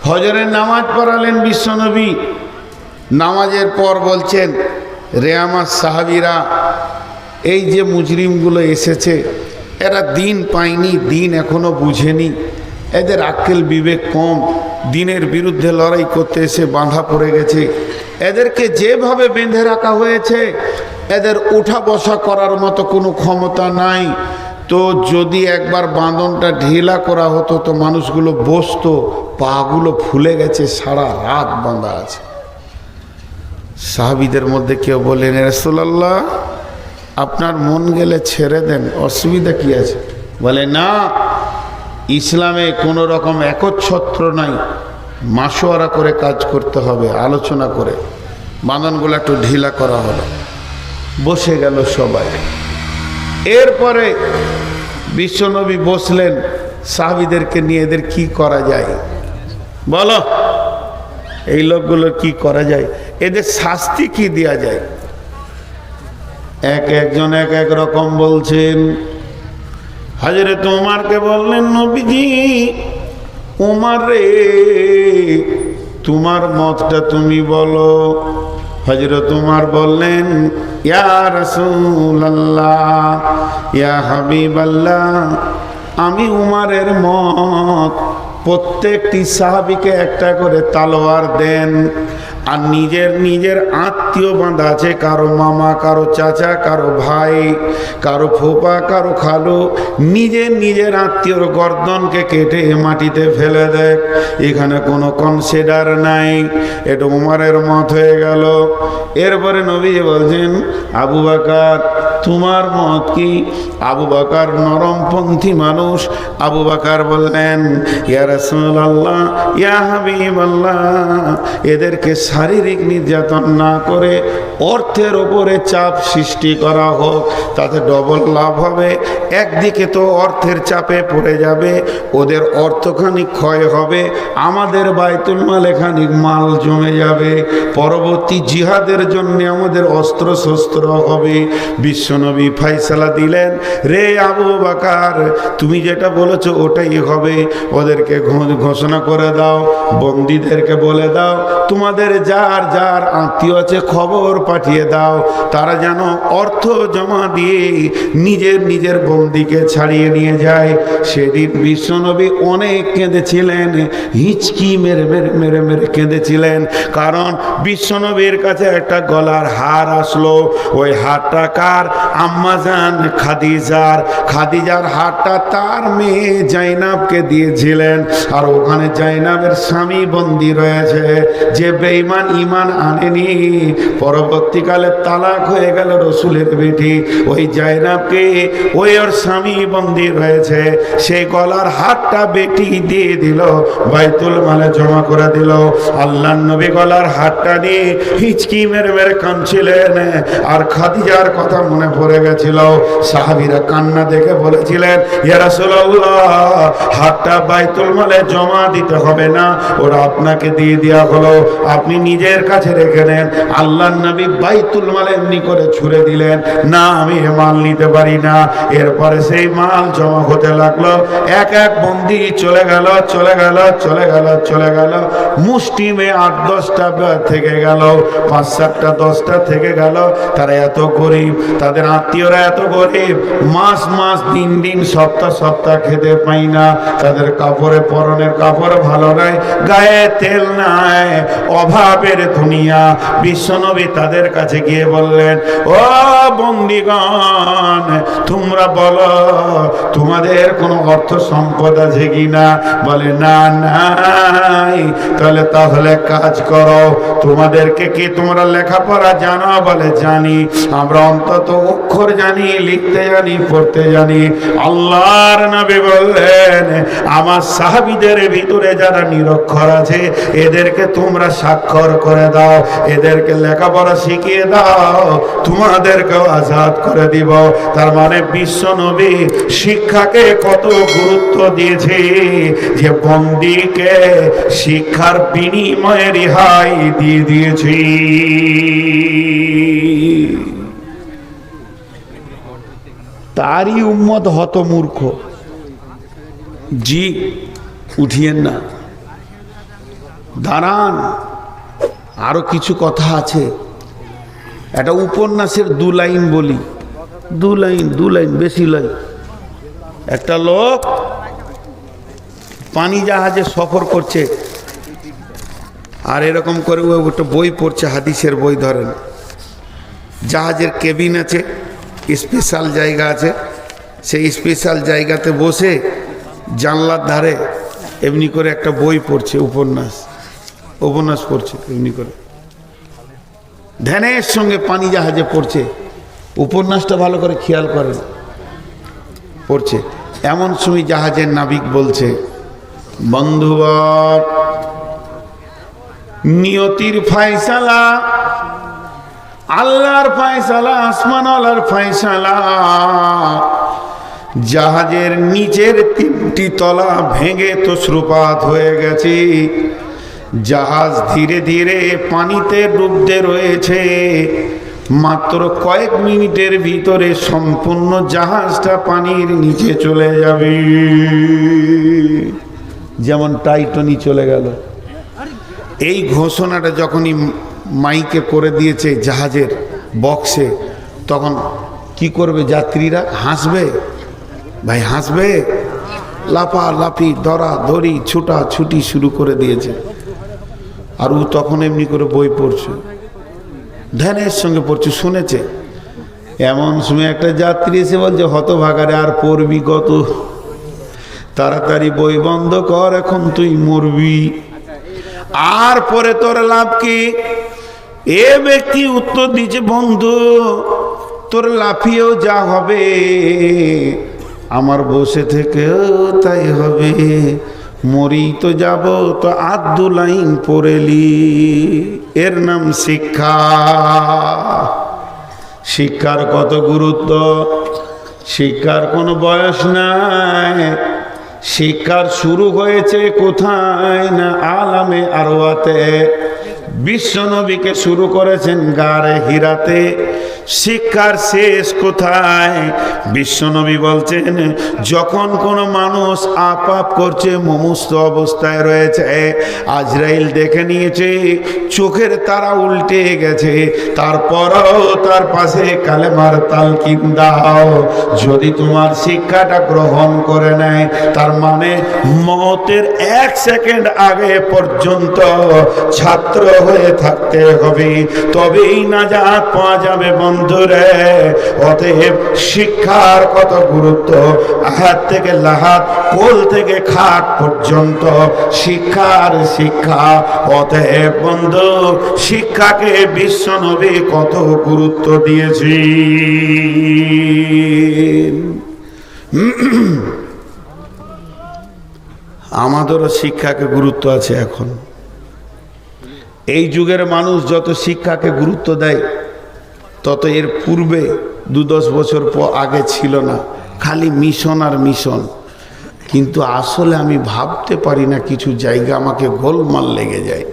ফজরের নামাজ পড়ালেন বিশ্বনবী। নামাজের পর বলছেন, রে আমার সাহাবীরা, এই যে মুজরিমগুলো এসেছে এরা দিন পায়নি, দিন এখনো বুঝেনি, এদের আক্কেল বিবেক কম, দিনের বিরুদ্ধে লড়াই করতে এসে বাঁধা পড়ে গেছে। এদেরকে যেভাবে বেঁধে রাখা হয়েছে এদের উঠা বসা করার মতো কোনো ক্ষমতা নাই। তো যদি একবার বাঁধনটা ঢিলা করা হতো তো মানুষগুলো বসতো, পাগুলো ফুলে গেছে, সারা রাত বাঁধা আছে। সাহাবীদের মধ্যে কেউ বললেন, রাসূলুল্লাহ আপনার মন গেলে ছেড়ে দেন, অসুবিধা কি আছে? বলে না, ইসলামে কোনো রকম একচ্ছত্র নাই, মাসোয়ারা করে কাজ করতে হবে, আলোচনা করে। বাঁধনগুলো একটু ঢিলা করা হলো, বসে গেল সবাই। এরপরে বিশ্বনবী বসলেন, সাহাবীদেরকে নিয়ে এদের কি করা যায় বলো, এই লোকগুলোর কি করা যায়, এদের শাস্তি কি দেওয়া যায়? একজন এক এক রকম বলছেন। হযরত ওমরকে বললেন, নবীজি ওমর রে, তোমার মতটা তুমি বলো। হযরত ওমর বললেন, ইয়া রাসূলুল্লাহ, ইয়া হাবিবাল্লাহ, আমি উমরের মত প্রত্যেকটি সাহাবীকে একটা করে তলোয়ার দেন, আর নিজের নিজের আত্মীয় বাঁধা আছে, কারো মামা, কারো চাচা, কারো ভাই, কারো ফুপা, কারো খালু, নিজের নিজের আত্মীয়র গর্দনকে কেটে মাটিতে ফেলে দেয়। এখানে কোনো কনসিডার নাই। এটা উমরের মত হয়ে গেল। এরপরে নবী বলছেন, আবু বকর তোমার মত কি? আবু বকর নরমপন্থী মানুষ। আবু বকর বললেন, ইয়া রাসূলুল্লাহ, ইয়া হাবিবাল্লাহ, এদেরকে শারীরিক নির্যাতন না করে অর্থের ওপরে চাপ সৃষ্টি করা হোক, তাতে ডবল লাভ হবে। একদিকে তো অর্থের চাপে পড়ে যাবে, ওদের অর্থখানিক ক্ষয় হবে, আমাদের বাইতুল মালে খানিক মাল জমে যাবে, পরবর্তী জিহাদের জন্য আমাদের অস্ত্র শস্ত্র হবে। বিশ্বনবী ফয়সালা দিলেন, রে আবু বকর তুমি যেটা বলেছো ওটাই হবে। ওদেরকে ঘোষণা করে দাও, বন্দীদেরকে বলে দাও, তোমাদের যার যার আত্মীয় আছে খবর পাঠিয়ে দাও, তারা যেন অর্থ জমা দিয়ে নিজের নিজের বন্দীকে ছাড়িয়ে নিয়ে যায়। সেদিন বিশ্বনবী অনেক কেঁদেছিলেন, হিচকি মেরে মেরে মেরে মেরে কেঁদেছিলেন। কারণ বিশ্বনবীর কাছে একটা গলার হার আসলো। ওই হারটা কার? আম্মাজান খাদিজার। খাদিজার হারটা তার মেয়ে জাইনাবকে দিয়েছিলেন। আর ওখানে জাইনাবের স্বামী বন্দী রয়েছে, যে বেঈমান ঈমান আনেনি, পরবর্তীকালে তালাক হয়ে গেল রসুলের বেটি। ওই জাইনাবকে ওই ওর স্বামী বন্দী রয়েছে, সেই গলার হারটা বেটি দিয়ে দিল, বাইতুল মালে জমা করে দিল। আল্লাহর নবী গলার হারটা নিয়ে হিচকি মেরে মেরে কাঁদছিলেন, আর খাদিজার কথা মনে পড়ে গেছিল। সাহাবীরা কান্না দেখে বলেছিলেন, ইয়া রাসূলুল্লাহ, হারটা বাইতুল মালে জমা দিতে হবে না, ওরা আপনাকে দিয়ে দেওয়া হলো, আপনি নিজের কাছে রেখে নেন। আল্লাহর নবী বাইতুল মালে এমনি করে ছুড়ে দিলেন, না আমি এ মাল নিতে পারি না। এরপরে সেই মাল জমা হতে লাগলো, এক এক বন্দী চলে গেল চলে গেল চলে গেল চলে গেল। মুষ্টিমে 8-10টা থেকে গেল, 5-7টা 10টা থেকে গেল। তারা এত গরিব, তাদের আত্মীয়রা এত গরিব, মাস মাস দিন দিন সপ্তাহ সপ্তাহ খেতে পাই না, তাদের কাপড়ে পরনের কাপড় ভালো নাই, গায়ে তেল নাই, অভাবের দুনিয়া। বিশ্বনবী তাদের কাছে গিয়ে বললেন, ও বন্দীগণ, তোমরা বলো তোমাদের কোনো অর্থ সম্পদ আছে কিনা? বলে না নাই। তাহলে কাজ করো, তোমাদেরকে কি তোমরা লেখাপড়া জানো? বলে জানি, আমরা অন্তত অক্ষর জানি, লিখতে জানি, পড়তে জানি। আল্লাহর নবী বললেন, আমার সাহাবীদের ভিতরে যারা নিরক্ষর আছে এদেরকে তোমরা সাক্ষ্য স্বাক্ষর করে দাও, এদেরকে লেখাপড়া শিখিয়ে দাও, তোমাদেরকেও আজাদ করে দিব। তার মানে বিশ্ব নবী শিক্ষাকে কত গুরুত্ব দিয়েছে, যে বন্দীকে শিক্ষার বিনিময়ে রেহাই দিয়ে দিয়েছে। তারই উম্মত হতমূর্খ। জি উঠিয়েন না, দাঁড়ান, আরো কিছু কথা আছে। একটা উপন্যাসের 2 লাইন বলি, 2 লাইন বেশি লাইন। একটা লোক পানি জাহাজে সফর করছে, আর এরকম করে ও একটা বই পড়ছে, হাদিসের বই ধরেন। জাহাজের কেবিন আছে, স্পেশাল জায়গা আছে, সেই স্পেশাল জায়গাতে বসে জানলার ধারে এমনি করে একটা বই পড়ছে, উপন্যাস পড়ছে এমনি করে, ধ্যানের সঙ্গে পানি জাহাজে পড়ছে। উপন্যাসটা ভালো করে খেয়াল করেন, পড়ছে। এমন সময় জাহাজের নাবিক বলছে, বন্ধুবর, নিয়তির ফয়সালা, আল্লাহর ফয়সালা, আসমানওয়ালার ফয়সালা, জাহাজের নিচের 3টি তলা ভেঙে তছরুপাত হয়ে গেছে। জাহাজ ধীরে ধীরে পানিতে ডুবতে রয়েছে। মাত্র কয়েক মিনিটের ভিতরে সম্পূর্ণ জাহাজটা পানির নিচে চলে যাবে, যেমন টাইটানিক চলে গেল। এই ঘোষণাটা যখনই মাইকে করে দিয়েছে জাহাজের বক্সে, তখন কি করবে যাত্রীরা? হাসবে, ভাই হাসবে। লাফালাফি, ধরাধরি, ছুটাছুটি শুরু করে দিয়েছে। আর ও তখন এমনি করে বই পড়ছে, ধ্যানের সঙ্গে পড়ছে, শুনেছে। এমন সময় একটা যাত্রী এসে বলছে, হতভাগারে, আর পড়বি কত? তাড়াতাড়ি বই বন্ধ কর, এখন তুই মরবি। আর পরে তোর লাভ কি? এ ব্যক্তি উত্তর দিচ্ছে, বন্ধু তোর লাফিয়েও যা হবে, আমার বসে থেকেও তাই হবে। মরি তো যাব, তো 2 লাইন পড়েলি। এর নাম শিক্ষা। শিক্ষার কত গুরুত্ব! শিক্ষার কোনো বয়স নাই। শিক্ষার শুরু হয়েছে কোথায়? না আলামে আরওয়াতে। বিশ্বনবীকে শুরু করেছেন গারে হিরাতে। শিক্ষার শেষ কোথায়? বিশ্বনবী বলছেন, যখন কোনো মানুষ আপাপ করছে, মুমূর্ষু অবস্থায় রয়েছে, আজরাইল দেখে নিয়েছে, চোখের তারা উল্টে গেছে, তারপরও তার পাশে কালেমার তালকিন দাও। যদি তোমার শিক্ষাটা গ্রহণ করে নেয়, তার মানে মতের 1 সেকেন্ড আগে পর্যন্ত ছাত্র হয়ে থাকতে হবে, তবেই নাজাত পাওয়া যাবে। বন্ধুরে, অতএব শিক্ষার কত গুরুত্ব! আহাত থেকে লাহাত, কোল থেকে খাট পর্যন্ত শিক্ষা। অতএব বন্ধু, শিক্ষাকে বিশ্বনবী কত গুরুত্ব দিয়েছি। আমাদেরও শিক্ষাকে গুরুত্ব আছে। এখন এই যুগের মানুষ যত শিক্ষাকে গুরুত্ব দেয়, তত এর পূর্বে 2-10 বছর আগে ছিল না, খালি মিশন আর মিশন। কিন্তু আসলে আমি ভাবতে পারি না, কিছু জায়গা আমাকে গোলমাল লেগে যায়।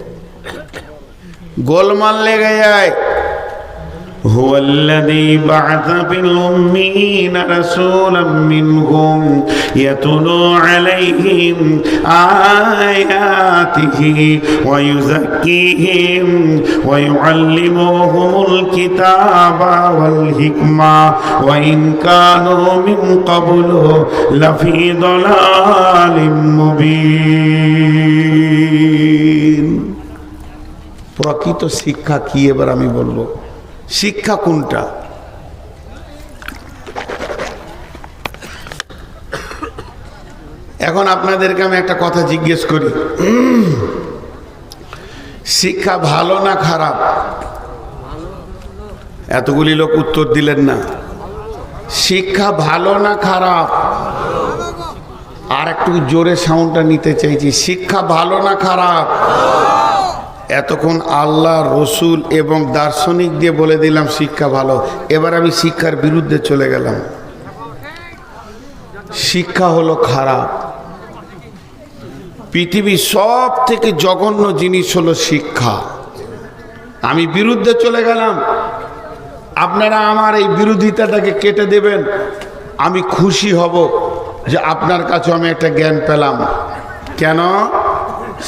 হুয়াল্লাযী বা'আসা ফিল উম্মিয়িনা রাসূলাম মিনহুম ইয়াতলু আলাইহিম আয়াতিহি ওয়া ইউযাক্কিহিম ওয়া ইউআল্লিমুহুমুল কিতাবা ওয়াল হিকমা ওয়া ইন কানু মিন ক্বাবলু লাফি দালালিম মুবিন। প্রকৃত শিক্ষা কি এবার আমি বলবো। শিক্ষা কোনটা? এখন আপনাদেরকে আমি একটা কথা জিজ্ঞেস করি, শিক্ষা ভালো না খারাপ? এতগুলি লোক উত্তর দিলেন না। শিক্ষা ভালো না খারাপ? আর একটু জোরে সাউন্ডটা নিতে চাইছি। শিক্ষা ভালো না খারাপ? এতক্ষণ আল্লাহ, রসুল এবং দার্শনিক দিয়ে বলে দিলাম শিক্ষা ভালো। এবার আমি শিক্ষার বিরুদ্ধে চলে গেলাম। শিক্ষা হলো খারাপ। পৃথিবীর সব থেকে জঘন্য জিনিস হলো শিক্ষা। আমি বিরুদ্ধে চলে গেলাম, আপনারা আমার এই বিরোধিতাটাকে কেটে দেবেন। আমি খুশি হব যে আপনার কাছে আমি একটা জ্ঞান পেলাম। কেন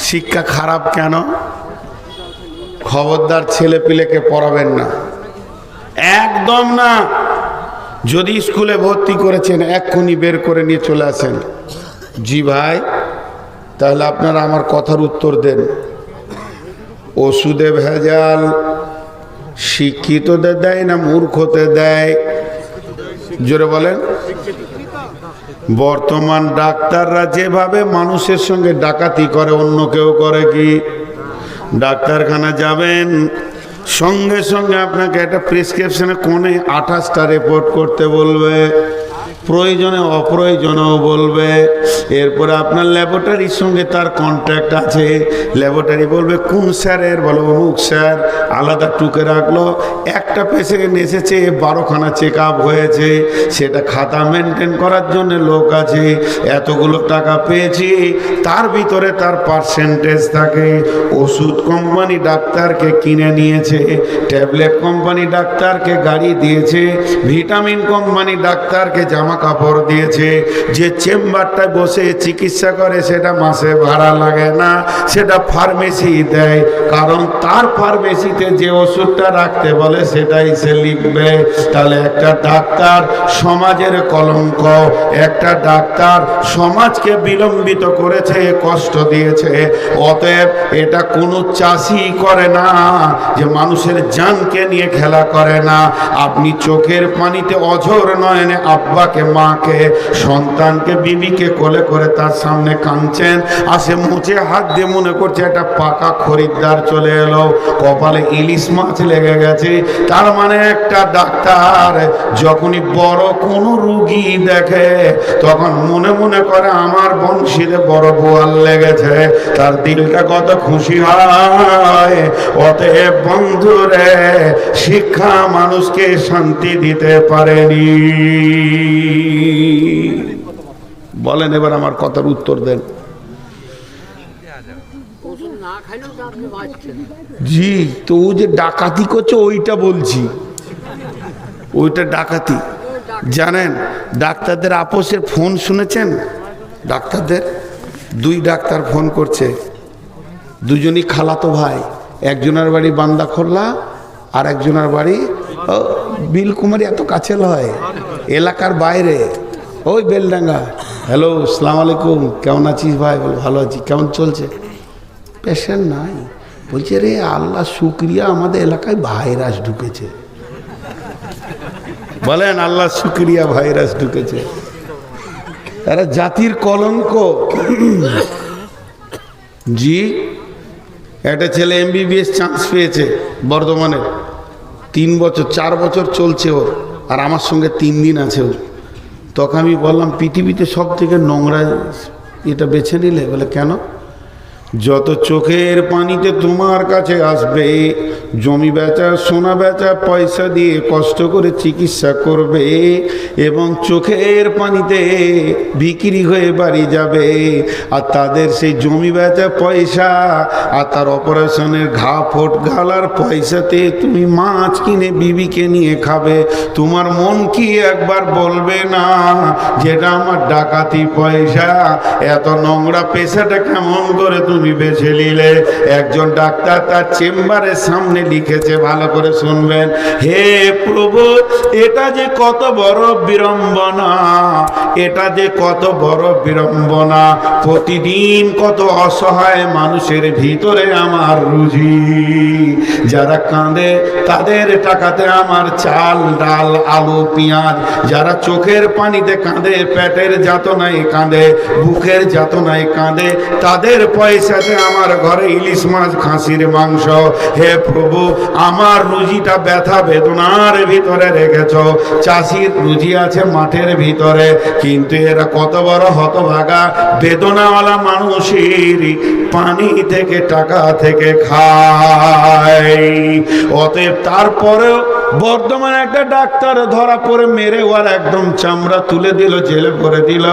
শিক্ষা খারাপ? কেন? খবরদার ছেলে পিলেকে পড়াবেন না, একদম না। যদি স্কুলে ভর্তি করেছেন এক্ষুনি বের করে নিয়ে চলে আসেন। জি ভাই, তাহলে আপনারা আমার কথার উত্তর দেন। ওষুধে ভেজাল শিক্ষিতদের দেয় না মূর্খদের দেয়? জোরে বলেন। বর্তমান ডাক্তাররা যেভাবে মানুষের সঙ্গে ডাকাতি করে, অন্য কেউ করে কি? ডাক্তারখানা যাবেন, সঙ্গে সঙ্গে আপনাকে একটা প্রেসক্রিপশনে কোণে 28টা রিপোর্ট করতে বলবে, প্রয়োজনে অপ্রয়োজনেও বলবে। এরপরে আপনার ল্যাবরেটরির সঙ্গে তার কন্ট্যাক্ট আছে, ল্যাবরেটরি বলবে কোন স্যারের, বলো অমুক স্যার, আলাদা টুকে রাখলো। একটা পেশেন্ট এসেছে 12খানা চেক আপ হয়েছে, সেটা খাতা মেনটেন করার জন্য লোক আছে, এতগুলো টাকা পেয়েছি, তার ভিতরে তার পার্সেন্টেজ থাকে। ওষুধ কোম্পানি ডাক্তারকে কিনে নিয়েছে, ট্যাবলেট কোম্পানি ডাক্তারকে গাড়ি দিয়েছে, ভিটামিন কোম্পানি ডাক্তারকে জামা কাপড় দিয়েছে। যে চেম্বারটায় বসে চিকিৎসা করে সেটা মাসে ভাড়া লাগে না, সেটা ফার্মেসি দেয়, কারণ তার ফার্মেসিতে যে ওষুধটা রাখতে বলে সেটাই সে লিখবে। তাহলে একটা ডাক্তার সমাজের কলঙ্ক, একটা ডাক্তার সমাজকে বিলম্বিত করেছে, কষ্ট দিয়েছে। অতএব এটা কোনো চাষি করে না যে মানুষের জানকে নিয়ে খেলা করে না। আপনি চোখের পানিতে অঝোর নয়নে আব্বাকে, মাকে, সন্তানকে, বিবিকে কোলে করে তার সামনে কাঁদছেন, আসে মুছে হাত দিয়ে মনে করছে একটা পাকা খরিদ্দার চলে এলো, কপালে ইলিশ মাছ লেগে গেছে। তার মানে একটা ডাক্তার যখনই বড় কোনো রুগী দেখে তখন মনে মনে করে আমার বংশীতে বড় বোয়াল লেগেছে, তার দিলটা কত খুশি হয়। অতএব বন্ধুরে, শিক্ষা মানুষকে শান্তি দিতে পারেনি। বলেন এবার আমার কথার উত্তর দেন। জি, তো ও যে ডাকাতি করছে ওইটা বলছি, ওইটা ডাকাতি। জানেন ডাক্তারদের আপোষের ফোন শুনেছেন? ডাক্তারদের 2 ডাক্তার ফোন করছে, দুজনই খালাতো ভাই। একজনের বাড়ি বান্দাখোল্লা আর একজনের বাড়ি বিলকুমারি, এত কাছে লয়, এলাকার বাইরে, ওই বেলডাঙ্গা। হ্যালো, আসসালামু আলাইকুম, কেমন আছিস ভাই? বল ভালো আছি। কেমন চলছে? পেশেন্ট নাই। বলছে রে আল্লাহ শুক্রিয়া, আমাদের এলাকায় ভাইরাস ঢুকেছে। বলেন আল্লাহ শুক্রিয়া, ভাইরাস ঢুকেছে। তারা জাতির কলঙ্ক। জি, একটা ছেলে MBBS চান্স পেয়েছে বর্ধমানে, 3 বছর 4 বছর চলছে ওর, আর আমার সঙ্গে 3 দিন আছে ওর। তখন আমি বললাম পৃথিবীতে সব থেকে নোংরা এটা বেছে নিলে? বলে কেন? যত চোখের পানিতে তোমার কাছে আসবে, জমি বেচা, সোনা বেচা, পয়সা দিয়ে কষ্ট করে চিকিৎসা করবে এবং চোখের পানিতে বিক্রি হয়ে বাড়ি যাবে, আর তাদের সেই জমি বেচা পয়সা আর তার অপারেশনের ঘা ফোট গালার পয়সাতে তুমি মাছ কিনে বিবিকে নিয়ে খাবে। তোমার মন কি একবার বলবে না যেটা আমার ডাকাতি পয়সা? এত নোংরা পেশাটা কেমন করে তুমি বেছে নিলে? একজন ডাক্তার তার চেম্বারের সামনে লিখেছে, ভালো করে শুনবেন, হে প্রভু, এটা যে কত বড় বিড়ম্বনা, এটা যে কত বড় বিড়ম্বনা, প্রতিদিন কত অসহায় মানুষের ভিতরে আমার রুজি। যারা কাঁদে তাদের টাকাতে আমার চাল, ডাল, আলু, পেঁয়াজ। যারা চোখের পানিতে কাঁদে, পেটের যাতনায় কাঁদে, বুকের যাতনায় কাঁদে, তাদের পয়সা পয়সাতে আমার ঘরে ইলিশ মাছ, খাসির মাংস। হে প্রভু, আমার রুজিটা ব্যথা বেদনার ভিতরে রেখেছ। চাষির রুজি আছে মাঠের ভিতরে, কিন্তু এরা কত বড় হতভাগা, বেদনাওয়ালা মানুষের পানি থেকে টাকা থেকে খায়। অতএব তারপরেও বর্তমানে একটা ডাক্তার ধরা পড়ে মেরে ওর একদম চামড়া তুলে দিল, জেলে করে দিল।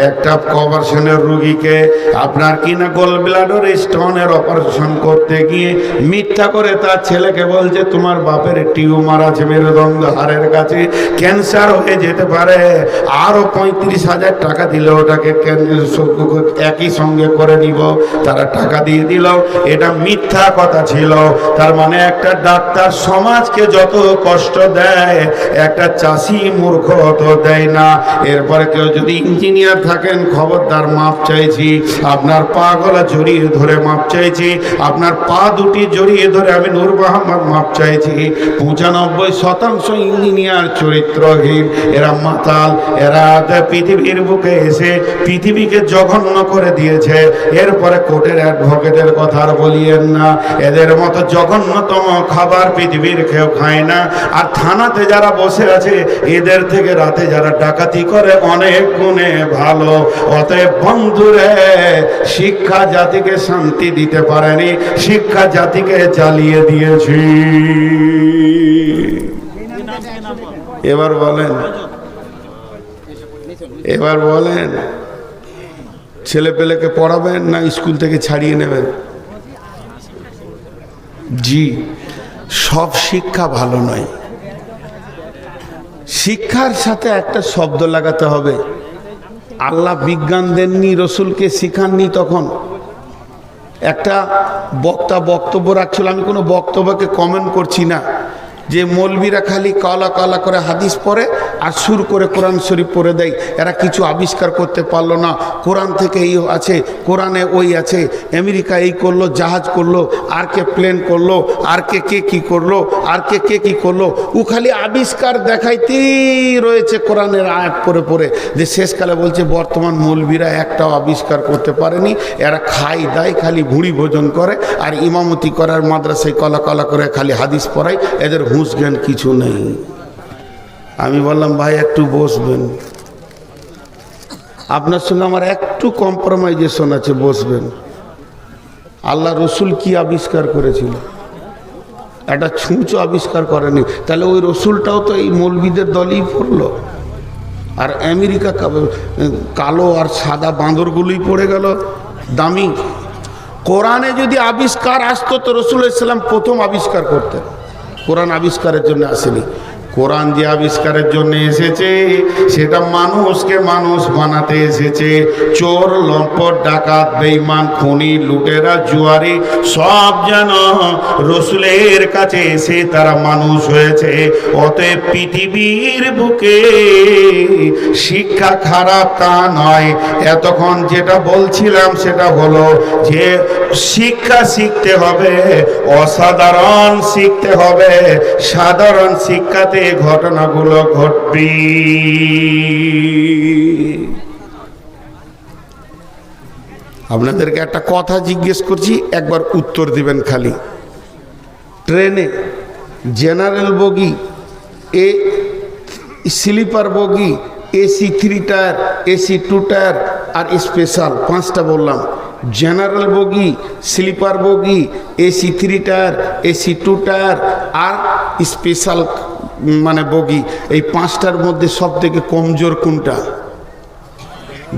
একটা অপারেশনের রুগীকে আপনার কিনা গোল ব্লাডার স্টোনের অপারেশন করতে গিয়ে মিথ্যা করে তার ছেলেকে বলছে তোমার বাপের টিউমার আছে মেরুদণ্ড হাড়ের কাছে, ক্যান্সার হয়ে যেতে পারে, আরো 35,000 টাকা দিলে ওটাকে একই সঙ্গে করে নিব। তারা টাকা দিয়ে দিল। এটা মিথ্যা কথা ছিল। তার মানে একটা ডাক্তার সমাজকে যত কষ্ট দেয়, একটা চাষি মূর্খ অত দেয় না। এরপরে কেউ যদি ইঞ্জিনিয়ার থাকেন, খবরদার মাপ চাইছি, আপনার পা গলা জড়িয়ে ধরে মাপ চাইছি, আপনার পা দুটি জড়িয়ে ধরে আমি নূর মোহাম্মদ মাপ চাইছি। 95% ইঞ্জিনিয়ার চরিত্রহীন, এরা মাতাল, এরা পৃথিবীর বুকে এসে পৃথিবীকে জঘন্য করে দিয়েছে। এরপরে কোর্টের অ্যাডভোকেটের কথা আর বলিয়েন না, এদের মতো জঘন্যতম খাবার পৃথিবীর কেউ খায় না। আর থানাতে যারা বসে আছে, এদের থেকে রাতে যারা ডাকাতি করে অনেক গুণে ভালো। অতএব বন্ধুরে, শিক্ষা জাতিকে শান্তি দিতে পারেনি, শিক্ষা জাতিকে জ্বালিয়ে দিয়েছি। এবার বলেন, এবার বলেন, ছেলে পেলেকে পড়াবেন না স্কুল থেকে ছাড়িয়ে নেবেন? জি, সব শিক্ষা ভালো নয়। শিক্ষার সাথে একটা শব্দ লাগাতে হবে। আল্লাহ বিজ্ঞান দেননি, রসুলকে শিখাননি। তখন একটা বক্তা বক্তব্য রাখছিল, আমি কোনো বক্তব্যকে কমেন্ট করছি না, যে মৌলবীরা খালি কালা কালা করে হাদিস পড়ে আর সুর করে কোরআন শরীফ পড়ে দেয়। এরা কিছু আবিষ্কার করতে পারলো না। কোরআন থেকে এই আছে, কোরআনে ওই আছে, আমেরিকা এই করলো, জাহাজ করলো, আর কে প্লেন করলো, আর কে কি করলো, আর কে কি করলো। ও খালি আবিষ্কার দেখাইতেই রয়েছে কোরআনের আয়াত পড়ে পড়ে, যে শেষকালে বলছে বর্তমান মৌলবীরা একটাও আবিষ্কার করতে পারেনি। এরা খাই দায়, খালি ভুঁড়ি ভোজন করে আর ইমামতি করার মাদ্রাসায় কলা কলা করে খালি হাদিস পড়ায়। এদের হুঁশ জ্ঞান কিছু নেই। আমি বললাম ভাই একটু বসবেন, আপনার সঙ্গে আমার একটু কম্প্রোমাইজেশন আছে, বসবেন। আল্লাহ রসুল কি আবিষ্কার করেছিল? একটা ছুঁচো আবিষ্কার করেনি। তাহলে ওই রসুলটাও তো এই মৌলবীদের দলই পড়লো। আর আমেরিকা কালো আর সাদা বাঁদরগুলোই পড়ে গেল দামি। কোরআনে যদি আবিষ্কার আসতো তো রসুল ইসলাম প্রথম আবিষ্কার করতেন। কোরআন আবিষ্কারের জন্য আসেনি। কোরআন যে আবিষ্কারের জন্য এসেছে, সেটা মানুষকে মানুষ বানাতে এসেছে। চোর, লম্পট, ডাকাত, বেঈমান, খুনি, লুটেরা, জুয়ারি সব যেন রসুলের কাছে এসে তারা মানুষ হয়েছে। অতএব পৃথিবীর বুকে শিক্ষা খারাপ তা নয়। এতক্ষণ যেটা বলছিলাম সেটা হলো যে শিক্ষা শিখতে হবে, অসাধারণ শিখতে হবে। সাধারণ শিক্ষাতে ঘটনাগুলো ঘটবে। আপনাদেরকে একটা কথা জিজ্ঞেস করছি, একবার উত্তর দিবেন খালি। ট্রেনে জেনারেল বগি, স্লিপার বগি, এসি 3 টায়ার, এসি 2 টায়ার আর স্পেশাল 5টা বললাম। জেনারেল বগি, স্লিপার বগি, এসি 3 টায়ার, এসি 2 টায়ার আর স্পেশাল মানে বগি, এই 5টার মধ্যে সব থেকে কমজোর কোনটা?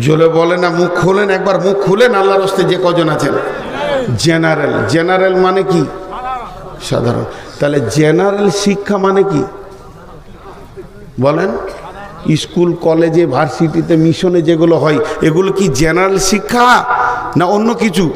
জোরে বলে না, মুখ খুলেন, একবার মুখ খুলেন আল্লাহর রাস্তে। যে কজন আছেন? জেনারেল। জেনারেল মানে কি? সাধারণ। তাহলে জেনারেল শিক্ষা মানে কি বলেন? স্কুল, কলেজে, ভার্সিটিতে, মিশনে যেগুলো হয়, এগুলো কি জেনারেল শিক্ষা না অন্য কিছু?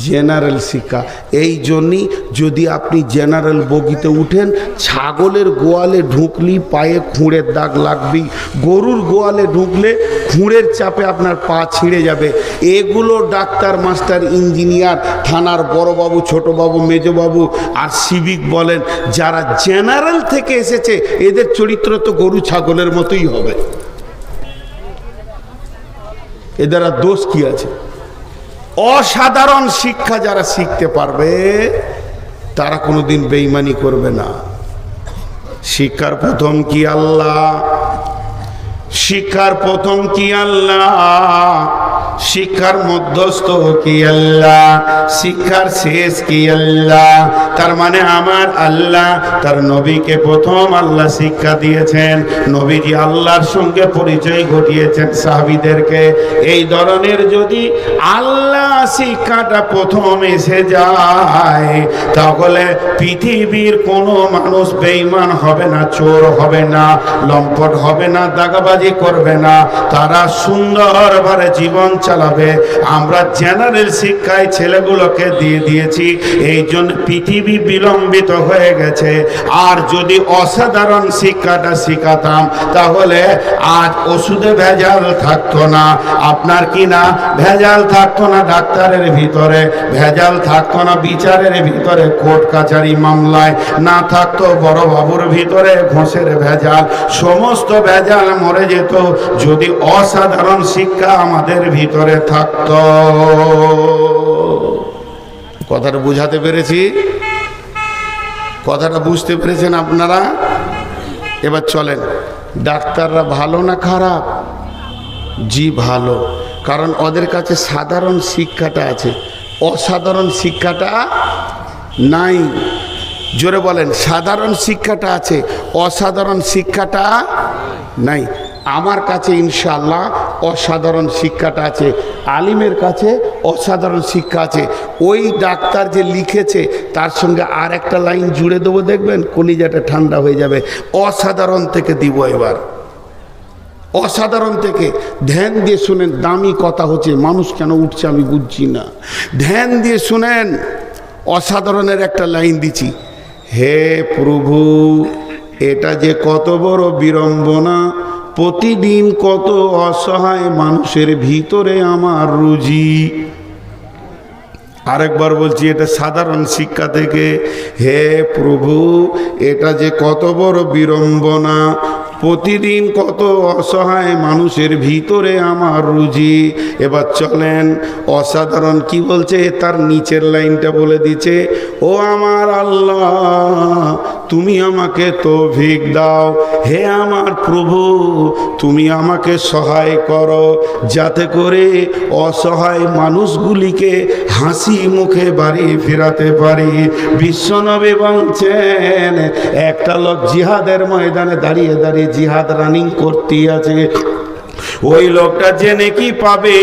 জেনারেল শিক্ষা। এই জন্যই যদি আপনি জেনারেল বগিতে উঠেন, ছাগলের গোয়ালে ঢুকলি পায়ে খুঁড়ের দাগ লাগবেই। গরুর গোয়ালে ঢুকলে খুঁড়ের চাপে আপনার পা ছিঁড়ে যাবে। এগুলো ডাক্তার, মাস্টার, ইঞ্জিনিয়ার, থানার বড়বাবু, ছোটবাবু, মেজবাবু আর সিভিক বলেন, যারা জেনারেল থেকে এসেছে, এদের চরিত্র তো গরু ছাগলের মতোই হবে। এদের আর দোষ কি আছে? অসাধারণ শিক্ষা যারা শিখতে পারবে তারা কোনোদিন বেঈমানি করবে না। শিক্ষার প্রথম কি আল্লাহ, শিক্ষার প্রথম কি আল্লাহ, শিক্ষার মধ্যস্থ কি আল্লাহ, শিক্ষার শেষ কি আল্লাহ। তার মানে আমার আল্লাহ তার নবীকে প্রথম আল্লাহ শিক্ষা দিয়েছেন, নবীজি আল্লাহর সঙ্গে পরিচয় ঘটিয়েছেন সাহাবীদেরকে। এই ধরনের যদি আল্লাহ শিক্ষাটা প্রথম এসে যায় তাহলে পৃথিবীর কোনো মানুষ বেঈমান হবে না, চোর হবে না, লম্পট হবে না, দাগাবাজি করবে না, তারা সুন্দরভাবে জীবন চালাবে। আমরা জেনারেল শিক্ষায় ছেলেগুলোকে দিয়ে দিয়েছি, এই জন্য পৃথিবী বিলম্বিত হয়ে গেছে। আর যদি অসাধারণ শিক্ষাটা শিখাতাম তাহলে আজ ওষুধে ভেজাল থাকতো না, আপনার কি না ভেজাল থাকতো না, ডাক্তারের ভিতরে ভেজাল থাকতো না, বিচারের ভিতরে কোর্ট কাছারি মামলায় না থাকতো, বড় বাবুর ভিতরে ঘোষের ভেজাল, সমস্ত ভেজাল মরে যেত যদি অসাধারণ শিক্ষা আমাদের ভিতরে থাকতো। কথাটা বুঝাতে পেরেছি? কথাটা বুঝতে পেরেছেন আপনারা? এবার চলেন, ডাক্তাররা ভালো না খারাপ? জি ভালো, কারণ ওদের কাছে সাধারণ শিক্ষাটা আছে, অসাধারণ শিক্ষাটা নাই। জোরে বলেন, সাধারণ শিক্ষাটা আছে, অসাধারণ শিক্ষাটা নাই। আমার কাছে ইনশাআল্লাহ অসাধারণ শিক্ষাটা আছে, আলিমের কাছে অসাধারণ শিক্ষা আছে। ওই ডাক্তার যে লিখেছে তার সঙ্গে আর একটা লাইন জুড়ে দেবো, দেখবেন কলিজাটা ঠান্ডা হয়ে যাবে। অসাধারণ থেকে দিব এবার, অসাধারণ থেকে। ধ্যান দিয়ে শুনেন, দামি কথা হচ্ছে, মানুষ কেন উঠছে আমি বুঝছি না। ধ্যান দিয়ে শুনেন, অসাধারণের একটা লাইন দিচ্ছি। হে প্রভু, এটা যে কত বড় বিড়ম্বনা, প্রতিদিন কত অসহায় মানুষের ভিতরে আমার রুজি। আরেকবার বলছি, এটা সাধারণ শিক্ষা থেকে। হে প্রভু, এটা যে কত বড় বিড়ম্বনা, প্রতিদিন কত অসহায় মানুষের ভিতরে আমার রুজি। এবার চলেন, অসাধারণ কি বলছে তার নিচের লাইনটা বলে দিচ্ছে, ও আমার আল্লাহ তুমি আমাকে তৌফিক দাও, হে আমার প্রভু তুমি আমাকে সহায় করো যাতে করে অসহায় মানুষগুলিকে হাসি মুখে বাড়ি ফেরাতে পারি। বিশ্বনবী বলছেন, একটা লোক জিহাদের ময়দানে দাঁড়িয়ে দাঁড়িয়ে জিহাদ রানিং করতে আছে, ওই লোকটা জেনে কি পাবে,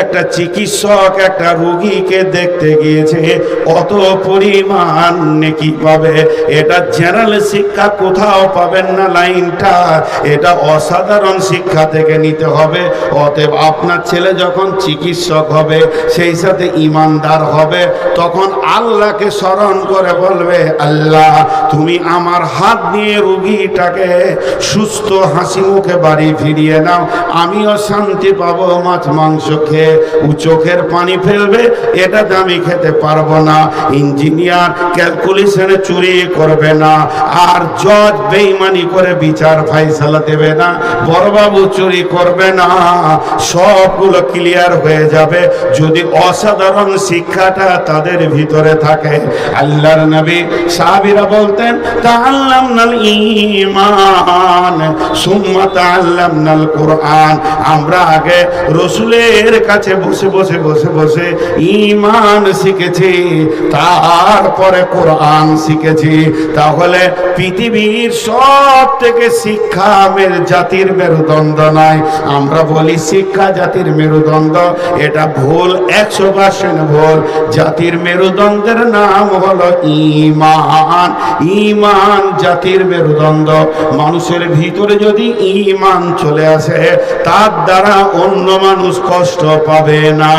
একটা চিকিৎসক একটা রোগীকে দেখতে গিয়েছে, অত পরিমাণ নেকি পাবে। এটা জেনারেল শিক্ষা কোথাও পাবেন না লাইনটা, এটা অসাধারণ শিক্ষা থেকে নিতে হবে। অতএব আপনার ছেলে যখন চিকিৎসক হবে, সেই সাথে ইমানদার হবে, তখন আল্লাহকে স্মরণ করে বলবে, আল্লাহ তুমি আমার হাত দিয়ে রোগীটাকে সুস্থ হাসি মুখে বাড়ি ফিরিয়ে নাও, আমিও শান্তি পাবো মাছ মাংস খেয়ে। ও চোখের পানি ফেলবে, এটাতে আমি খেতে পারবো না। ইঞ্জিনিয়ার ক্যালকুলেশনে চুরি করবে না, আর জজ বেঈমানি করে বিচার ফাইসালা দেবে না, বড়বাবু চুরি করবে না, সবগুলো ক্লিয়ার হয়ে যাবে যদি অসাধারণ শিক্ষাটা তাদের ভিতরে থাকে। আল্লাহর নবী সাহাবীরা বলতেন, তাআল্লামনাল ঈমান সুম্মা তাআল্লামনাল কুরআন। আমরা আগে রসুলের কাছে বসে বসে বসে বসে ঈমান শিখেছি, তারপরে কোরআন শিখেছি। তাহলে পৃথিবীর সব থেকে শিক্ষা জাতির মেরুদণ্ড নয়। আমরা বলি শিক্ষা জাতির মেরুদণ্ড, এটা ভুল, 100% ভুল। জাতির মেরুদণ্ডের নাম হলো ঈমান। ঈমান জাতির মেরুদণ্ড। মানুষের ভিতরে যদি ঈমান চলে আসে, তার দ্বারা অন্য মানুষ কষ্ট পাবে না।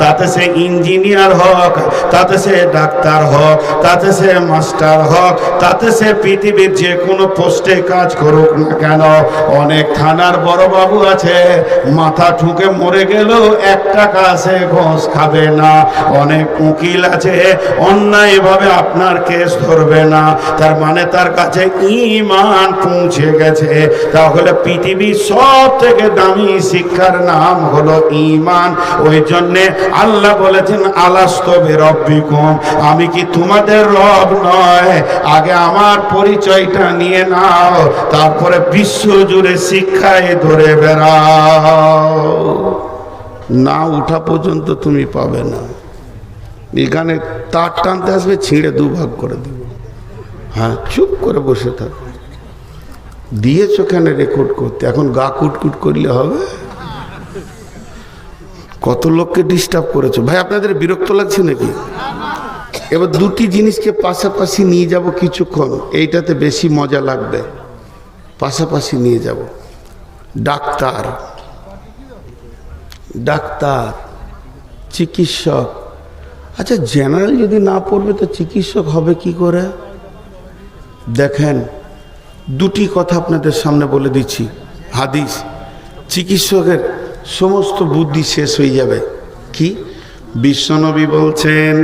তাতে সে ইঞ্জিনিয়ার হোক, তাতে সে ডাক্তার হোক, তাতে সে মাস্টার হোক, তাতে সে পৃথিবীর যে কোনো পোস্টে কাজ করুক না কেন। অনেক থানার বড় বাবু আছে, মাথা ঠুকে মরে গেলেও 1 টাকা সে ঘোষ খাবে না। অনেক উকিল আছে, অন্যায়ভাবে আপনার কেস ধরবে না, তার মানে তার কাছে ঈমান পৌঁছে গেছে। তাহলে পৃথিবীর সব থেকে থেকে দামি শিক্ষার নাম হলো ঈমান। ওই জন্যে আল্লাহ বলেছেন আলাস্তু বিরাব্বিকুম, আমি কি তোমাদের রব নয়? আগে আমার পরিচয়টা নিয়ে নাও, তারপরে বিশ্ব জুড়ে শিক্ষায় ধরে বেড়াও। না উঠা পর্যন্ত তুমি পাবে না। এখানে তার টানতে আসবে, ছিঁড়ে দুভাগ করে দিব। হ্যাঁ, চুপ করে বসে থাকো। দিয়েছ কেন রেকর্ড করতে? এখন গা কুটকুট করলে হবে? কত লোককে ডিস্টার্ব করেছো ভাই, আপনাদের বিরক্ত লাগছে নাকি? এবার দুটি জিনিসকে পাশাপাশি নিয়ে যাব কিছুক্ষণ, এইটাতে বেশি মজা লাগবে। পাশাপাশি নিয়ে যাব। ডাক্তার, ডাক্তার, চিকিৎসক। আচ্ছা, জেনারেল যদি না পড়বে তো চিকিৎসক হবে কি করে? দেখেন, দুটি কথা আপনাদের সামনে বলে দিচ্ছি। হাদিস, চিকিৎসকের সমস্ত বুদ্ধি শেষ হয়ে যাবে। কি? বিশ্বনবী বলছেন,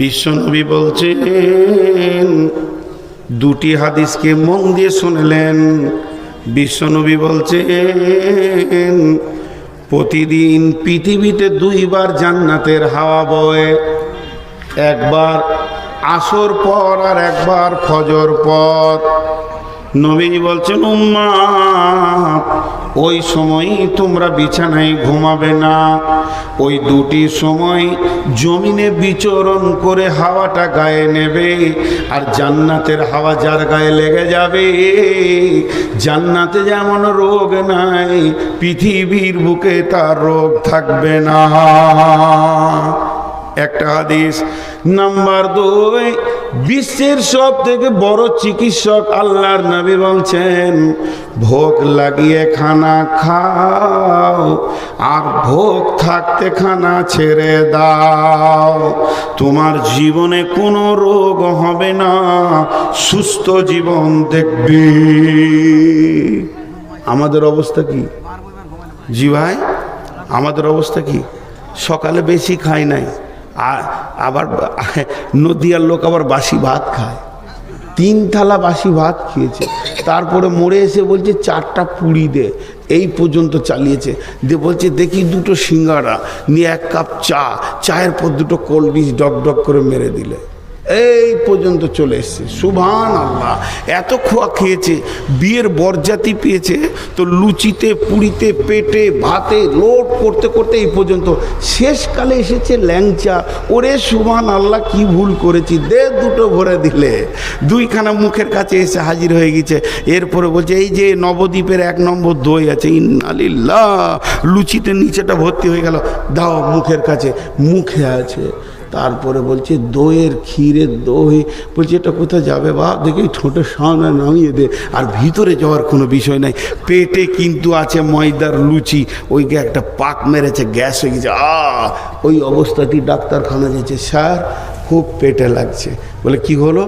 বিশ্বনবী বলছেন, দুটি হাদিসকে মন দিয়ে শুনলেন। বিশ্বনবী বলছেন প্রতিদিন পৃথিবীতে দুইবার জান্নাতের হাওয়া বয়, একবার আসর পর আর একবার ফজর পর। নবীজি বলছেন উম্মাত, ওই সময়ই তোমরা বিছানায় ঘুমাবে না। ওই দুটি সময় জমিনে বিচরণ করে হাওয়াটা গায়ে নেবে, আর জান্নাতের হাওয়া যার গায়ে লেগে যাবে, জান্নাতে যেমন রোগ নাই, পৃথিবীর বুকে তার রোগ থাকবে না। একটা হাদিস। নাম্বার 2, বিশ্বের সব থেকে বড় চিকিৎসক আল্লাহর নবী বলছেন ভোগ লাগিয়ে খানা খাও, আর ভোগ থাকতে খানা ছেড়ে দাও। তোমার জীবনে কোনো রোগ হবে না, সুস্থ জীবন দেখবে। আমাদের অবস্থা কি জি ভাই? আমাদের অবস্থা কি? সকালে বেশি খাই নাই, আবার নদিয়ার লোক আবার বাসি ভাত খায়। 3 থালা বাসি ভাত খেয়েছে, তারপরে মোড়ে এসে বলছে 4টা পুরি দে। এই পর্যন্ত চালিয়েছে। দিয়ে বলছে দেখি 2টো সিঙ্গাড়া নিয়ে 1 কাপ চা, চায়ের পর 2টো কোল্ড ড্রিঙ্কস ডক ডক করে মেরে দিলে। এই পর্যন্ত চলে এসছে। সুবহানাল্লাহ, এত খোয়া খেয়েছে। বিয়ের বরযাত্রী পেয়েছে তো লুচিতে, পুরিতে, পেটে, ভাতে লোড করতে করতে এই পর্যন্ত। শেষকালে এসেছে ল্যাংচা। ওরে সুবহানাল্লাহ, কি ভুল করেছি, দে 2টো ভরে দিলে। 2খানা মুখের কাছে এসে হাজির হয়ে গেছে। এরপরে বলছে এই যে নবদ্বীপের 1 নম্বর দই আছে, ইন্নালিল্লাহ, লুচিতে নিচেটা ভর্তি হয়ে গেল, দাও মুখের কাছে। মুখে আছে। তারপরে বলছে দইয়ের ক্ষীরের দই। বলছে এটা কোথায় যাবে বাপ? দেখি ঠোঁটের সামনে নামিয়ে দে। আর ভিতরে যাওয়ার কোনো বিষয় নাই, পেটে কিন্তু আছে ময়দার লুচি। ওইকে একটা পাক মেরেছে, গ্যাস হয়ে গেছে। ওই অবস্থাতেই ডাক্তারখানা যেছে, স্যার খুব পেটে লাগছে। বলে কি হলো?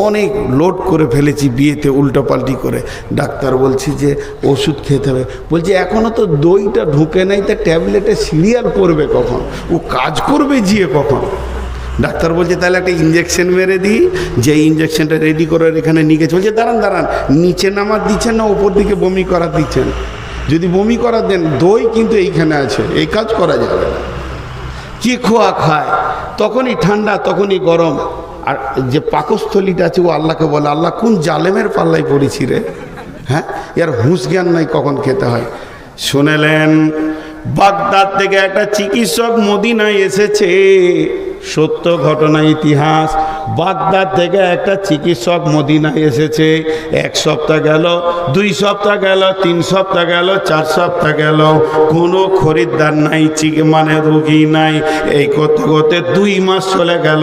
অনেক লোড করে ফেলেছি বিয়েতে উল্টোপাল্টি করে। ডাক্তার বলছে যে ওষুধ খেতে হবে। বলছে এখনও তো দইটা ঢুকে নাই, তা ট্যাবলেটে সিরিয়াল করবে কখন? ও কাজ করবে জিয়ে কখন? ডাক্তার বলছে তাহলে একটা ইঞ্জেকশন মেরে দিই। যে ইঞ্জেকশনটা রেডি করার এখানে নিয়ে গেছে। বলছে দাঁড়ান দাঁড়ান, নিচে নামার দিচ্ছেন না ওপর দিকে বমি করা দিচ্ছেন? যদি বমি করা দেন, দই কিন্তু এইখানে আছে, এই কাজ করা যাবে না। কি খোয়া খায়, তখনই ঠান্ডা তখনই গরম। আর যে পাকস্থলীটা আছে ও আল্লাহকে বলে আল্লাহ কোন জালেমের পাল্লায় পড়েছি রে, হ্যাঁ, এর হুঁশ জ্ঞান নাই কখন খেতে হয়। শুনেলেন বাগদাদ থেকে একটা চিকিৎসক মদিনায় এসেছে। সত্য ঘটনা, ইতিহাস। বাগদাদ থেকে একটা চিকিৎসক মদিনায় এসেছে। 1 সপ্তাহ গেল, 2 সপ্তাহ গেল, 3 সপ্তাহ গেল, 4 সপ্তাহ গেল, কোনো খরিদ্দার নাই, মানে রুগী নাই। এই করতে করতে 2 মাস চলে গেল,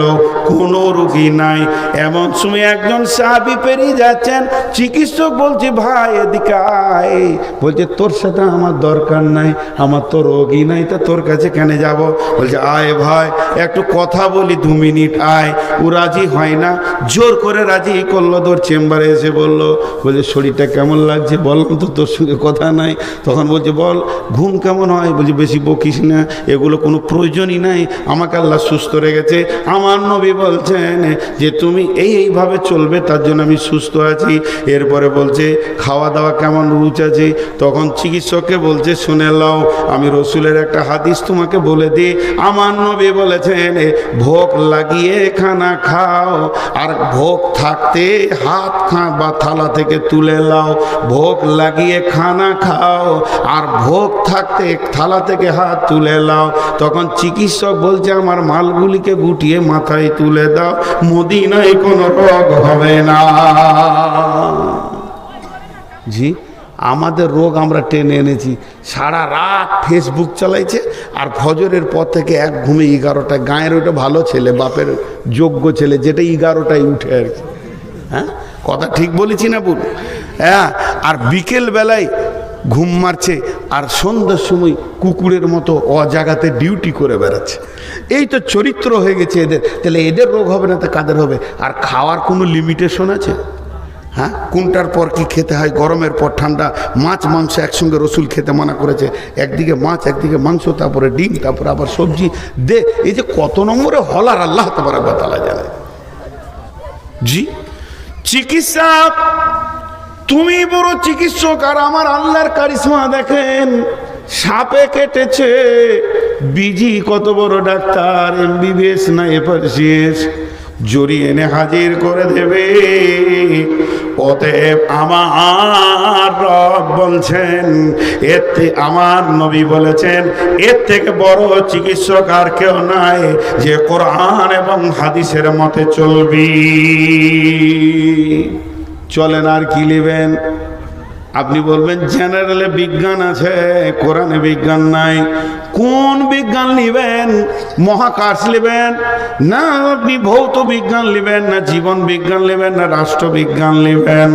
কোনো রুগী নাই। এমন সময় একজন সাহাবী পেরিয়ে যাচ্ছেন। চিকিৎসক বলছে ভাই এদিকে আয়। বলছে তোর সাথে আমার দরকার নাই, আমার তো রোগী নাই, তা তোর কাছে কেন যাব? বলছে আয় ভাই একটু কথা বলি 2 মিনিট, আয়। ও রাজি রাজি হয় না, জোর করে রাজি করলো, তোর চেম্বারে এসে বললো, বলছে শরীরটা কেমন লাগছে, বললাম তো তোর সঙ্গে কথা নাই। তখন বলছে বল ঘুম কেমন হয়, বলছে বেশি বকিস না, এগুলো কোনো প্রয়োজনই নাই, আমাকে আল্লাহ সুস্থ রেখেছে। আমার নবী বলছেন যে তুমি এইভাবে চলবে, তার জন্য আমি সুস্থ আছি। এরপরে বলছে খাওয়া দাওয়া কেমন রুচ আছে। তখন চিকিৎসককে বলছে শুনে লাও, আমি রসুলের একটা হাদিস তোমাকে বলে দিই। আমার নবী বলেছেন ভোগ লাগিয়ে খানা খাও, আর ভোগ থাকতে হাত বা থালা থেকে তুলে লাও। ভোগ লাগিয়ে খানা খাও আর ভোগ থাকতে থালা থেকে হাত তুলে লাও। তখন চিকিৎসক বলছে আমার মালগুলিকে গুটিয়ে মাথায় তুলে দাও, মদিনায় কোনো রোগ হবে না। জি, আমাদের রোগ আমরা টেনে এনেছি। সারা রাত ফেসবুক চালাইছে, আর ফজরের পর থেকে এক ঘুমে 11টায়। গায়ের ওটা ভালো ছেলে, বাপের যোগ্য ছেলে, যেটা 11টায় উঠে আর কি। হ্যাঁ, কথা ঠিক বলেছি না বলুন? হ্যাঁ, আর বিকেল বেলায় ঘুম মারছে, আর সন্ধ্যার সময় কুকুরের মতো অজাগাতে ডিউটি করে বেড়াচ্ছে। এই তো চরিত্র হয়ে গেছে এদের। তাহলে এদের রোগ হবে না তো কাদের হবে? আর খাওয়ার কোনো লিমিটেশন আছে? হ্যাঁ, কোনটার পর কি খেতে হয়, গরমের পর ঠান্ডা, মাছ মাংস একসঙ্গে রসুল খেতে মানা করেছে। একদিকে মাছ, একদিকে মাংস, তারপরে ডিম, তারপরে আবার সবজি দে। এই যে কত নম্বরে হলার আল্লাহ তাবারক ওয়া তাআলা জানে। জি, চিকিৎসা তুমি বড় চিকিৎসক, আর আমার আল্লাহর কারিশমা দেখেন। সাপে কেটেছে, বিজি কত বড় ডাক্তার, MBBS না FRCS, জড়ি এনে হাজির করে দেবে। অতএব আমার রব বলছেন, আমার নবী বলেছেন, এর থেকে বড় চিকিৎসক আর কেউ নাই যে কোরআন এবং হাদিসের মতে চলবি। চলেন, আর কি নেবেন? আপনি বলবেন জেনারেলে বিজ্ঞান আছে, কোরআনে বিজ্ঞান নাই। কোন বিজ্ঞান নেবেন? মহাকাশ নেবেন না, আপনি ভৌত বিজ্ঞান নেবেন না, জীবন বিজ্ঞান নেবেন না, রাষ্ট্রবিজ্ঞান নেবেন?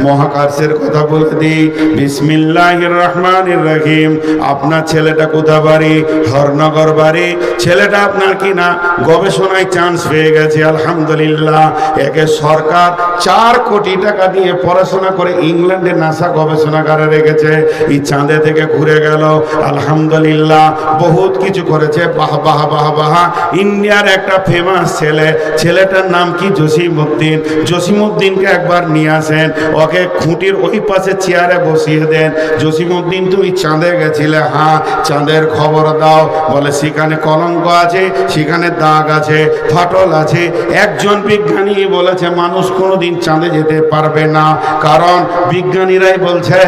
মহাকাশের কথা বলে দিই। বিসমিল্লাহির রহমানির রহিম। আপনার ছেলেটা কোথা বাড়ি? হরনগর বাড়ি। ছেলেটা আপনার কি না গবেষণায় চান্স পেয়ে গেছে, আলহামদুলিল্লাহ। একে সরকার 4 কোটি টাকা দিয়ে পড়াশোনা করে ইংল্যান্ডে নাসা গবেষণাগারে রেখেছে। এই চাঁদে থেকে ঘুরে গেল, আলহামদুলিল্লাহ। বহুত কিছু করেছে, বাহ বাহ বাহ বাহ। ইন্ডিয়ার একটা ফেমাস ছেলে, ছেলেটার নাম কি? জসিমউদ্দিন। জসিমউদ্দিনকে একবার নিয়ে আসেন, ওকে খুঁটির ওই পাশে চেয়ারে বসিয়ে দেন। জসিমউদ্দিন তুমি চাঁদে গেছিলে? হ্যাঁ। চাঁদের খবর দাও। বলে সেখানে কলঙ্ক আছে, সেখানে দাগ আছে, ফাটল আছে। একজন বিজ্ঞানী বলেছে মানুষ কোনোদিন চাঁদে যেতে পারবে না, কারণ বিজ্ঞানীরাই বলছে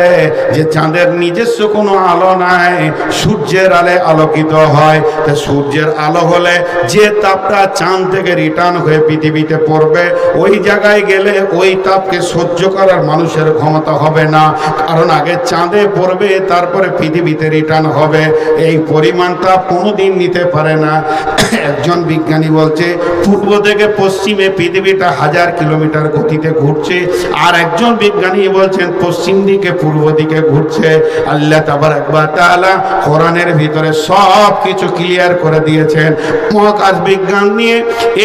যে চাঁদের নিজস্ব কোনো আলো নাই, সূর্যের আলো আলোকিত হয়। তা সূর্যের আলো হলে যে তাপটা চাঁদ থেকে রিটার্ন হয়ে পৃথিবীতে পড়বে, ওই জায়গায় গেলে ওই তাপকে সহ্য করার মানুষের ক্ষমতা হবে না, কারণ আগে চাঁদে পড়বে তারপরে পৃথিবীতে রিটার্ন হবে। এই পরিমাণ তাপ কোনোদিন নিতে পারে না। একজন বিজ্ঞানী বলছে পূর্ব থেকে পশ্চিমে পৃথিবীটা 1000 কিলোমিটার গতিতে ঘুরছে, আর একজন বিজ্ঞানী বলছেন পশ্চিম দিকে পূর্ব দিকে ঘুরছে। আল্লাহ তাবারক ওয়া তাআলা কোরআনের ভিতরে সব কিছু ক্লিয়ার করে দিয়েছেন মহাকাশ বিজ্ঞান নিয়ে।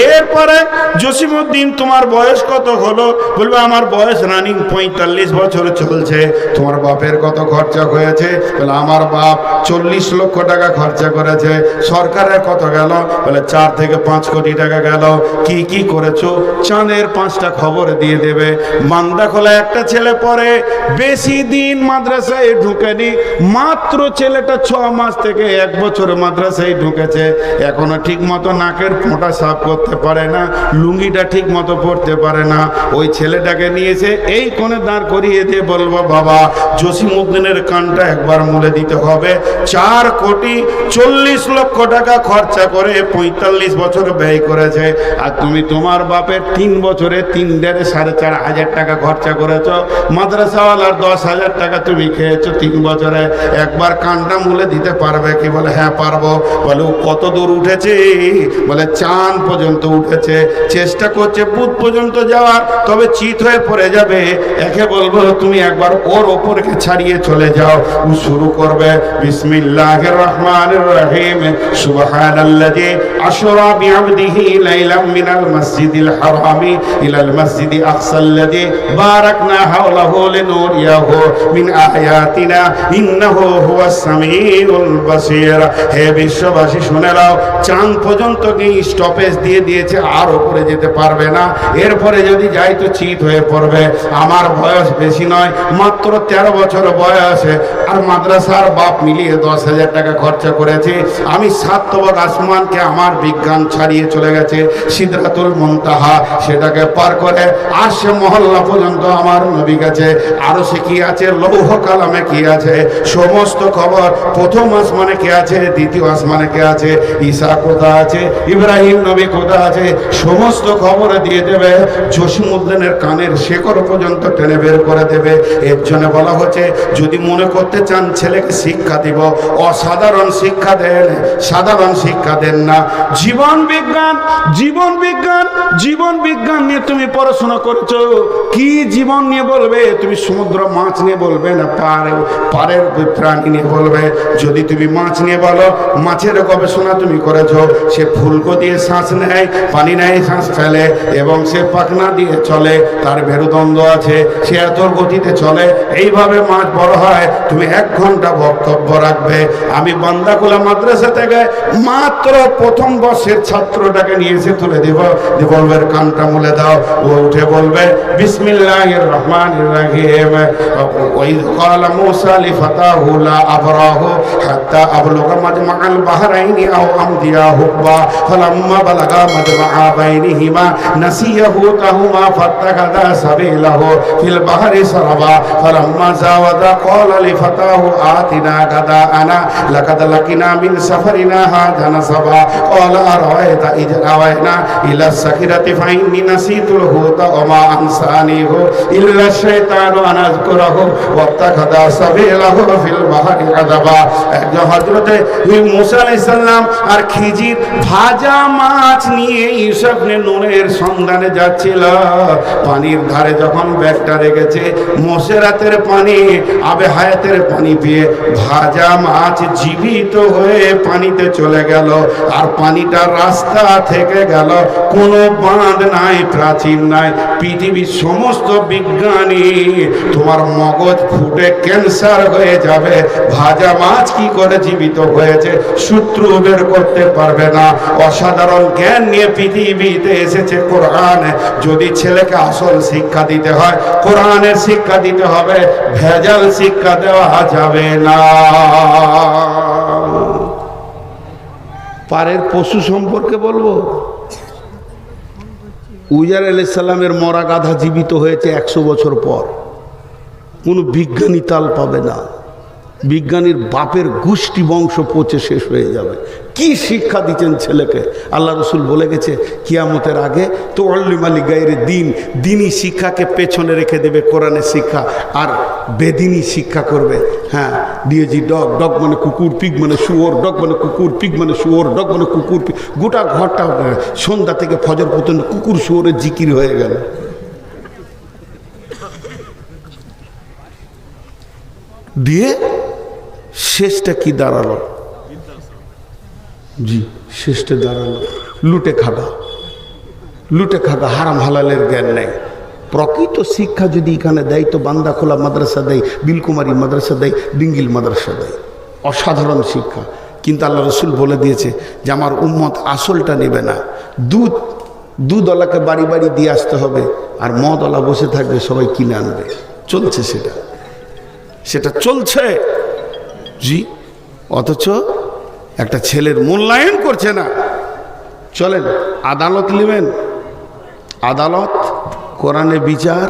এরপরে জসিমউদ্দিন তোমার বয়স কত হলো? বলবে আমার বয়স রানিং 45 বছর চলছে। তোমার বাপের কত খরচা হয়েছে? বলে আমার বাপ 40 লক্ষ টাকা খরচা করেছে। সরকারের কত গেল? বলে 4 থেকে 5 কোটি টাকা গেল। কি কি করেছো? চাঁদের 5টা খবর দিয়ে দেবে। মান্দা খোলা একটা ছেলে পড়ে, বেশি দিন মাদ্রাসায় ঢুকেনি, মাত্র ছেলেটা 6 মাস থেকে 1 বছর মাদ্রাসায় ঢুকেছে। এখনো ঠিক মতো নাকের ফোঁটা সাফ করতে পারে না, লুঙ্গিটা ঠিক মতো পরতে পারে না। ওই ছেলেটাকে নিয়েছে এই কোণে দাঁড় করিয়ে দিয়ে বলবো বাবা জসিমউদ্দিনের কানটা একবার মুলে দিতে হবে। 4 কোটি 40 লক্ষ টাকা খরচা করে 45 বছর ব্যয় করেছে, আর তুমি তোমার বাপের 3 বছরে 3.5 সাড়ে 4 হাজার টাকা খরচা করেছ। মাদ্রাসাওয়ালার 10,000 টাকা তুমি খেয়েছো 3 বছরে, একবার কানটা মুলে দিতে পারবে কি? বলে হ্যাঁ পারবো। বলে ও কত দূর উঠেছে? বলে চাঁদ পর্যন্ত উঠেছে, চেষ্টা করছে বুধ পর্যন্ত যাওয়ার, তবে চিত হয়ে পড়ে যাবে। একে বলবো তুমি একবার ওর ওপরকে ছাড়িয়ে চলে যাও। ও শুরু করবে বিসমিল্লাহির রহমানির রহিম, সুবহানাল্লাযী আশরা বিআবদিহি লাইলাম মিনাল মাসজিদিল হারামি ইলাল মাসজিদি আকসাল্লাযী বারাকনা হাওলাহু লিনুরিয়াহু মিন আয়াতিনা ইন্নাহু হুয়াস সামিউল বাসীর। হে বিশ্ববাসী শুনে নাও, চাঁদ পর্যন্ত কি স্টপেজ দিয়ে দিয়েছে, আর উপরে যেতে পারবে না। এরপরে যদি যাই তো চিত হয়ে পড়বে। আমার বয়স বেশি নয়, মাত্র 13 বছর বয়সে, আর মাদ্রাসার বাপ মিলিয়ে 10,000 টাকা খরচা করেছে। আমি 7 তবক আসমানকে আমার বিজ্ঞান ছাড়িয়ে চলে গেছে, সিদরাতুল মুনতাহা সেটাকে পার করে আরশে মহল্লা পর্যন্ত আমার নবী গেছে। আরো সে কি আছে, লৌহ কালামে কি আছে, সমস্ত খবর। প্রথম আসমানে কে আছে, দ্বিতীয় আসমানে কে আছে, ঈসা কোথা আছে, ইব্রাহিম নবী কোথা আছে, সমস্ত খবর দিয়ে দেবে। জসিমউদ্দিনের কানের শেকড় পর্যন্ত টেনে বের করে দেবে। এর জন্য বলা হচ্ছে, যদি মনে করতে চান ছেলেকে শিক্ষা দিব, অসাধারণ শিক্ষা দেন, সাধারণ শিক্ষা দেন না। জীবন বিজ্ঞান, জীবন বিজ্ঞান, জীবন বিজ্ঞান নিয়ে তুমি পড়াশোনা করেছো, কি জীবন নিয়ে বলবে? তুমি সমুদ্র মাছ নিয়ে বলবে না পারের প্রাণী নিয়ে বলবে? যদি তুমি মাছ নিয়ে বলো, মাছের গবেষণা তুমি করেছো, সে ফুলকো দিয়ে শ্বাস নেয়, পানি নেয়, শ্বাস ফেলে, এবং সে পাখনা দিয়ে চলে, তার মেরুদণ্ড আছে, সে এত গতিতে চলে, এইভাবে মাছ বড় হয়। তুমি 1 ঘন্টা বক্তব্য রাখবে। আমি বান্দাকুলা মাদ্রাসা থেকে মাত্র প্রথম বর্ষের ছাত্রটাকে নিয়ে এসে তুলে দেব, বলবে কানটা মুলে দাও। ও উঠে বলবে বিসমিল্লাহির রহমানির রহিম, ওই ক্বালা মূসা লিফাতাহু লা আবরাহু হাত্তা আবলুগা মাজমাআল বাহরাইনি আও আমদিয়া হুকবা ফালাম্মা বালাগা মাজমাআ বাইনিহিমা নাসিয়া হুতাহুমা ফাত্তাখাযা সাবিলাহু ফিল বাহরি সারাবা ফালাম্মা জাওয়াদা ক্বালা লিফাতাহু আতিনা গাদাআনা লাকাদ লাকিনা মিন সাফারিনা হাযা নাসাবা ক্বালা আরাআইতা ইয আওয়াইনা ইলা সাকিরাতি ফাইন্নী নাসিতুল হুতা ওয়া মা আনসানিহু ইল্লা শাইতানু আন আযকুরাহু ওয়াত্তাখাযা সাবিলাহু ফিল বাহরি আযাবা। একজন হযরতে মূসা আলাইহিস সালাম আর খিজির ভাজা মাছ নিয়ে ইউসুফ নুনের সন্ধানে যাচ্ছিল। পানির ধারে যখন ব্যাগটা রেখেছে, মোসেরাতের পানি, আবে হায়াতের পানি পেয়ে ভাজা মাছ জীবিত হয়ে পানিতে চলে গেল। আর পানিটা রাস্তা থেকে গেল, কোনো বাঁধ নাই, প্রাচীর নাই। পৃথিবীর সমস্ত বিজ্ঞানী তোমার মগজ ফুটে ক্যান্সার হয়ে যাবে, ভাজা মাছ কি করে জীবিত হয়েছে সূত্র বের করতে পারবে না। অসাধারণ জ্ঞান নিয়ে পৃথিবীতে এসেছে কোরআন। যদি ছেলেকে আসল শিক্ষা দিতে হয়, কোরআনের শিক্ষা দিতে হবে, ভেজাল শিক্ষা দেওয়া যাবে না। পারের পশু সম্পর্কে বলবো, উজার আলাইহিস সালামের মরা গাধা জীবিত হয়েছে 100 বছর পর। কোনো বিজ্ঞানী তাল পাবে না, বিজ্ঞানীর বাপের গোষ্ঠী বংশ পচে শেষ হয়ে যাবে। কি শিক্ষা দিচ্ছেন ছেলেকে? আল্লাহ রসুল বলে গেছে কিয়ামতের আগে তো অল্লিমালি গায়ের দিন, দিনই শিক্ষাকে পেছনে রেখে দেবে কোরআনের শিক্ষা, আর বেদিনী শিক্ষা করবে। হ্যাঁ, দিয়েছি ডগ, ডগ মানে কুকুর, পিগ মানে শুয়োর, ডগ মানে কুকুর, পিগ মানে শুয়োর, ডগ মানে কুকুর, গোটা ঘরটা সন্ধ্যা থেকে ফজর পর্যন্ত কুকুর শুয়োরের জিকির হয়ে গেল। দিয়ে শেষটা কি দাঁড়ালো? জি, শেষটা দাঁড়ালো লুটে খাগা, লুটে খাগা, হারাম হালালের জ্ঞান নেই। প্রকৃত শিক্ষা যদি এখানে দেয় তো বান্দাখোলা মাদ্রাসা দেয়, বিলকুমারী মাদ্রাসা দেয়, ডিঙ্গিল মাদ্রাসা দেয়, অসাধারণ শিক্ষা। কিন্তু আল্লাহ রসুল বলে দিয়েছে যে আমার উম্মত আসলটা নেবে না। দুধওয়ালাকে বাড়ি বাড়ি দিয়ে আসতে হবে, আর মদওয়ালা বসে থাকবে, সবাই কিনে আনবে। চলছে সেটা চলছে। জি, অথচ একটা ছেলের মূল্যায়ন করছে না। চলেন আদালত নেবেন, আদালত, কোরআনে বিচার,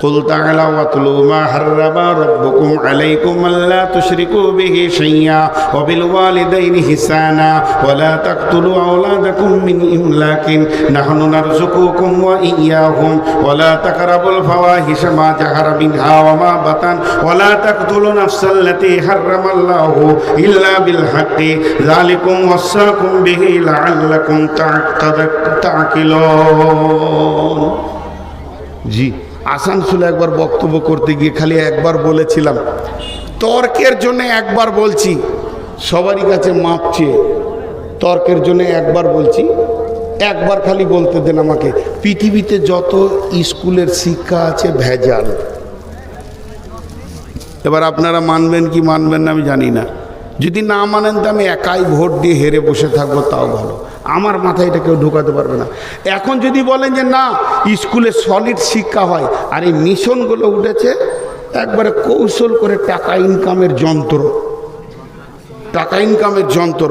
قل تعالوا واتلوا ما حرم ربكم عليكم ألا تشركوا به شيئا وبالوالدين إحسانا ولا تقتلوا أولادكم من إملاق نحن نرزقكم وإياهم ولا تقربوا الفواحش ما ظهر منها وما بطن ولا تقتلوا النفس التي حرم الله إلا بالحق ذلكم وصاكم به لعلكم تعقلون জি আসানসোলে একবার বক্তব্য করতে গিয়ে খালি একবার বলেছিলাম, তর্কের জন্য একবার বলছি, সবারই কাছে মাপ চেয়ে তর্কের জন্য একবার বলছি, একবার খালি বলতে দেন আমাকে। পৃথিবীতে যত স্কুলের শিক্ষা আছে ভেজাল। এবার আপনারা মানবেন কি মানবেন না আমি জানি না, যদি না মানেন তো আমি একাই ভোট দিয়ে হেরে বসে থাকবো, তাও ভালো, আমার মাথায় এটা কেউ ঢোকাতে পারবে না। এখন যদি বলেন যে না স্কুলে সলিড শিক্ষা হয়, আর এই মিশনগুলো উঠেছে একবারে কৌশল করে টাকা ইনকামের যন্ত্র, টাকা ইনকামের যন্ত্র।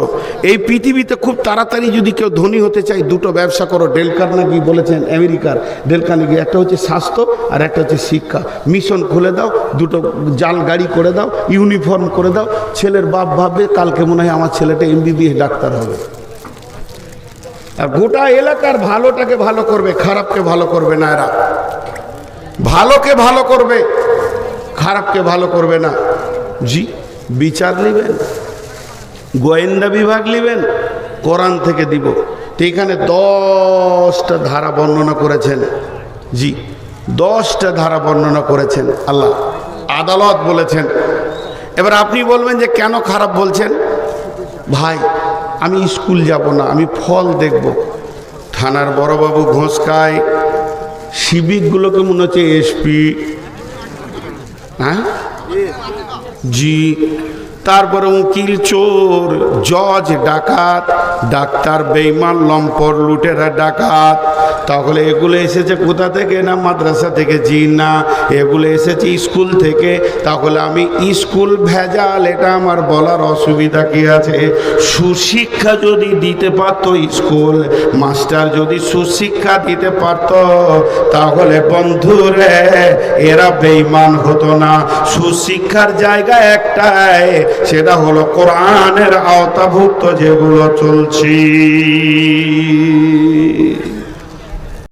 এই পৃথিবীতে খুব তাড়াতাড়ি যদি কেউ ধনী হতে চায় দুটো ব্যবসা করো। ডেল কার্নেগি বলেছেন, আমেরিকার ডেল কার্নেগি, একটা হচ্ছে স্বাস্থ্য আর একটা হচ্ছে শিক্ষা। মিশন খুলে দাও, দুটো জাল গাড়ি করে দাও, ইউনিফর্ম করে দাও, ছেলের বাপ ভাববে কালকে মনে হয় আমার ছেলেটা MBBS ডাক্তার হবে। আর গোটা এলাকার ভালোটাকে ভালো করবে, খারাপকে ভালো করবে না। এরা ভালোকে ভালো করবে, খারাপকে ভালো করবে না। জি বিচার নেবেন, গোয়েন্দা বিভাগ নেবেন, কোরআন থেকে দিব। তো এখানে 10টা ধারা বর্ণনা করেছেন। জি 10টা ধারা বর্ণনা করেছেন আল্লাহ, আদালত বলেছেন। এবার আপনি বলবেন যে কেন খারাপ বলছেন? ভাই আমি স্কুল যাব না, আমি ফল দেখব। থানার বড়বাবু ঘোষ খায়, সিভিকগুলোকে মনে হচ্ছে SP। হ্যাঁ জি, তারপরে উকিল চোর, জজ ডাকাত, ডাক্তার বেঈমান, লম্পট, লুটেরা, ডাকাত। তাহলে এগুলো এসেছে কোথা থেকে? না মাদ্রাসা থেকে। জি না, এগুলো এসেছে স্কুল থেকে। তাহলে আমি স্কুল ভেজাল, এটা আমার বলার অসুবিধা কি আছে? সুশিক্ষা যদি দিতে পারত স্কুল, মাস্টার যদি সুশিক্ষা দিতে পারত, তাহলে বন্ধুরে এরা বেঈমান হতো না। সুশিক্ষার জায়গা একটাই, সেটা হলো কোরআনের আওতাভুক্ত যেগুলো চলছে।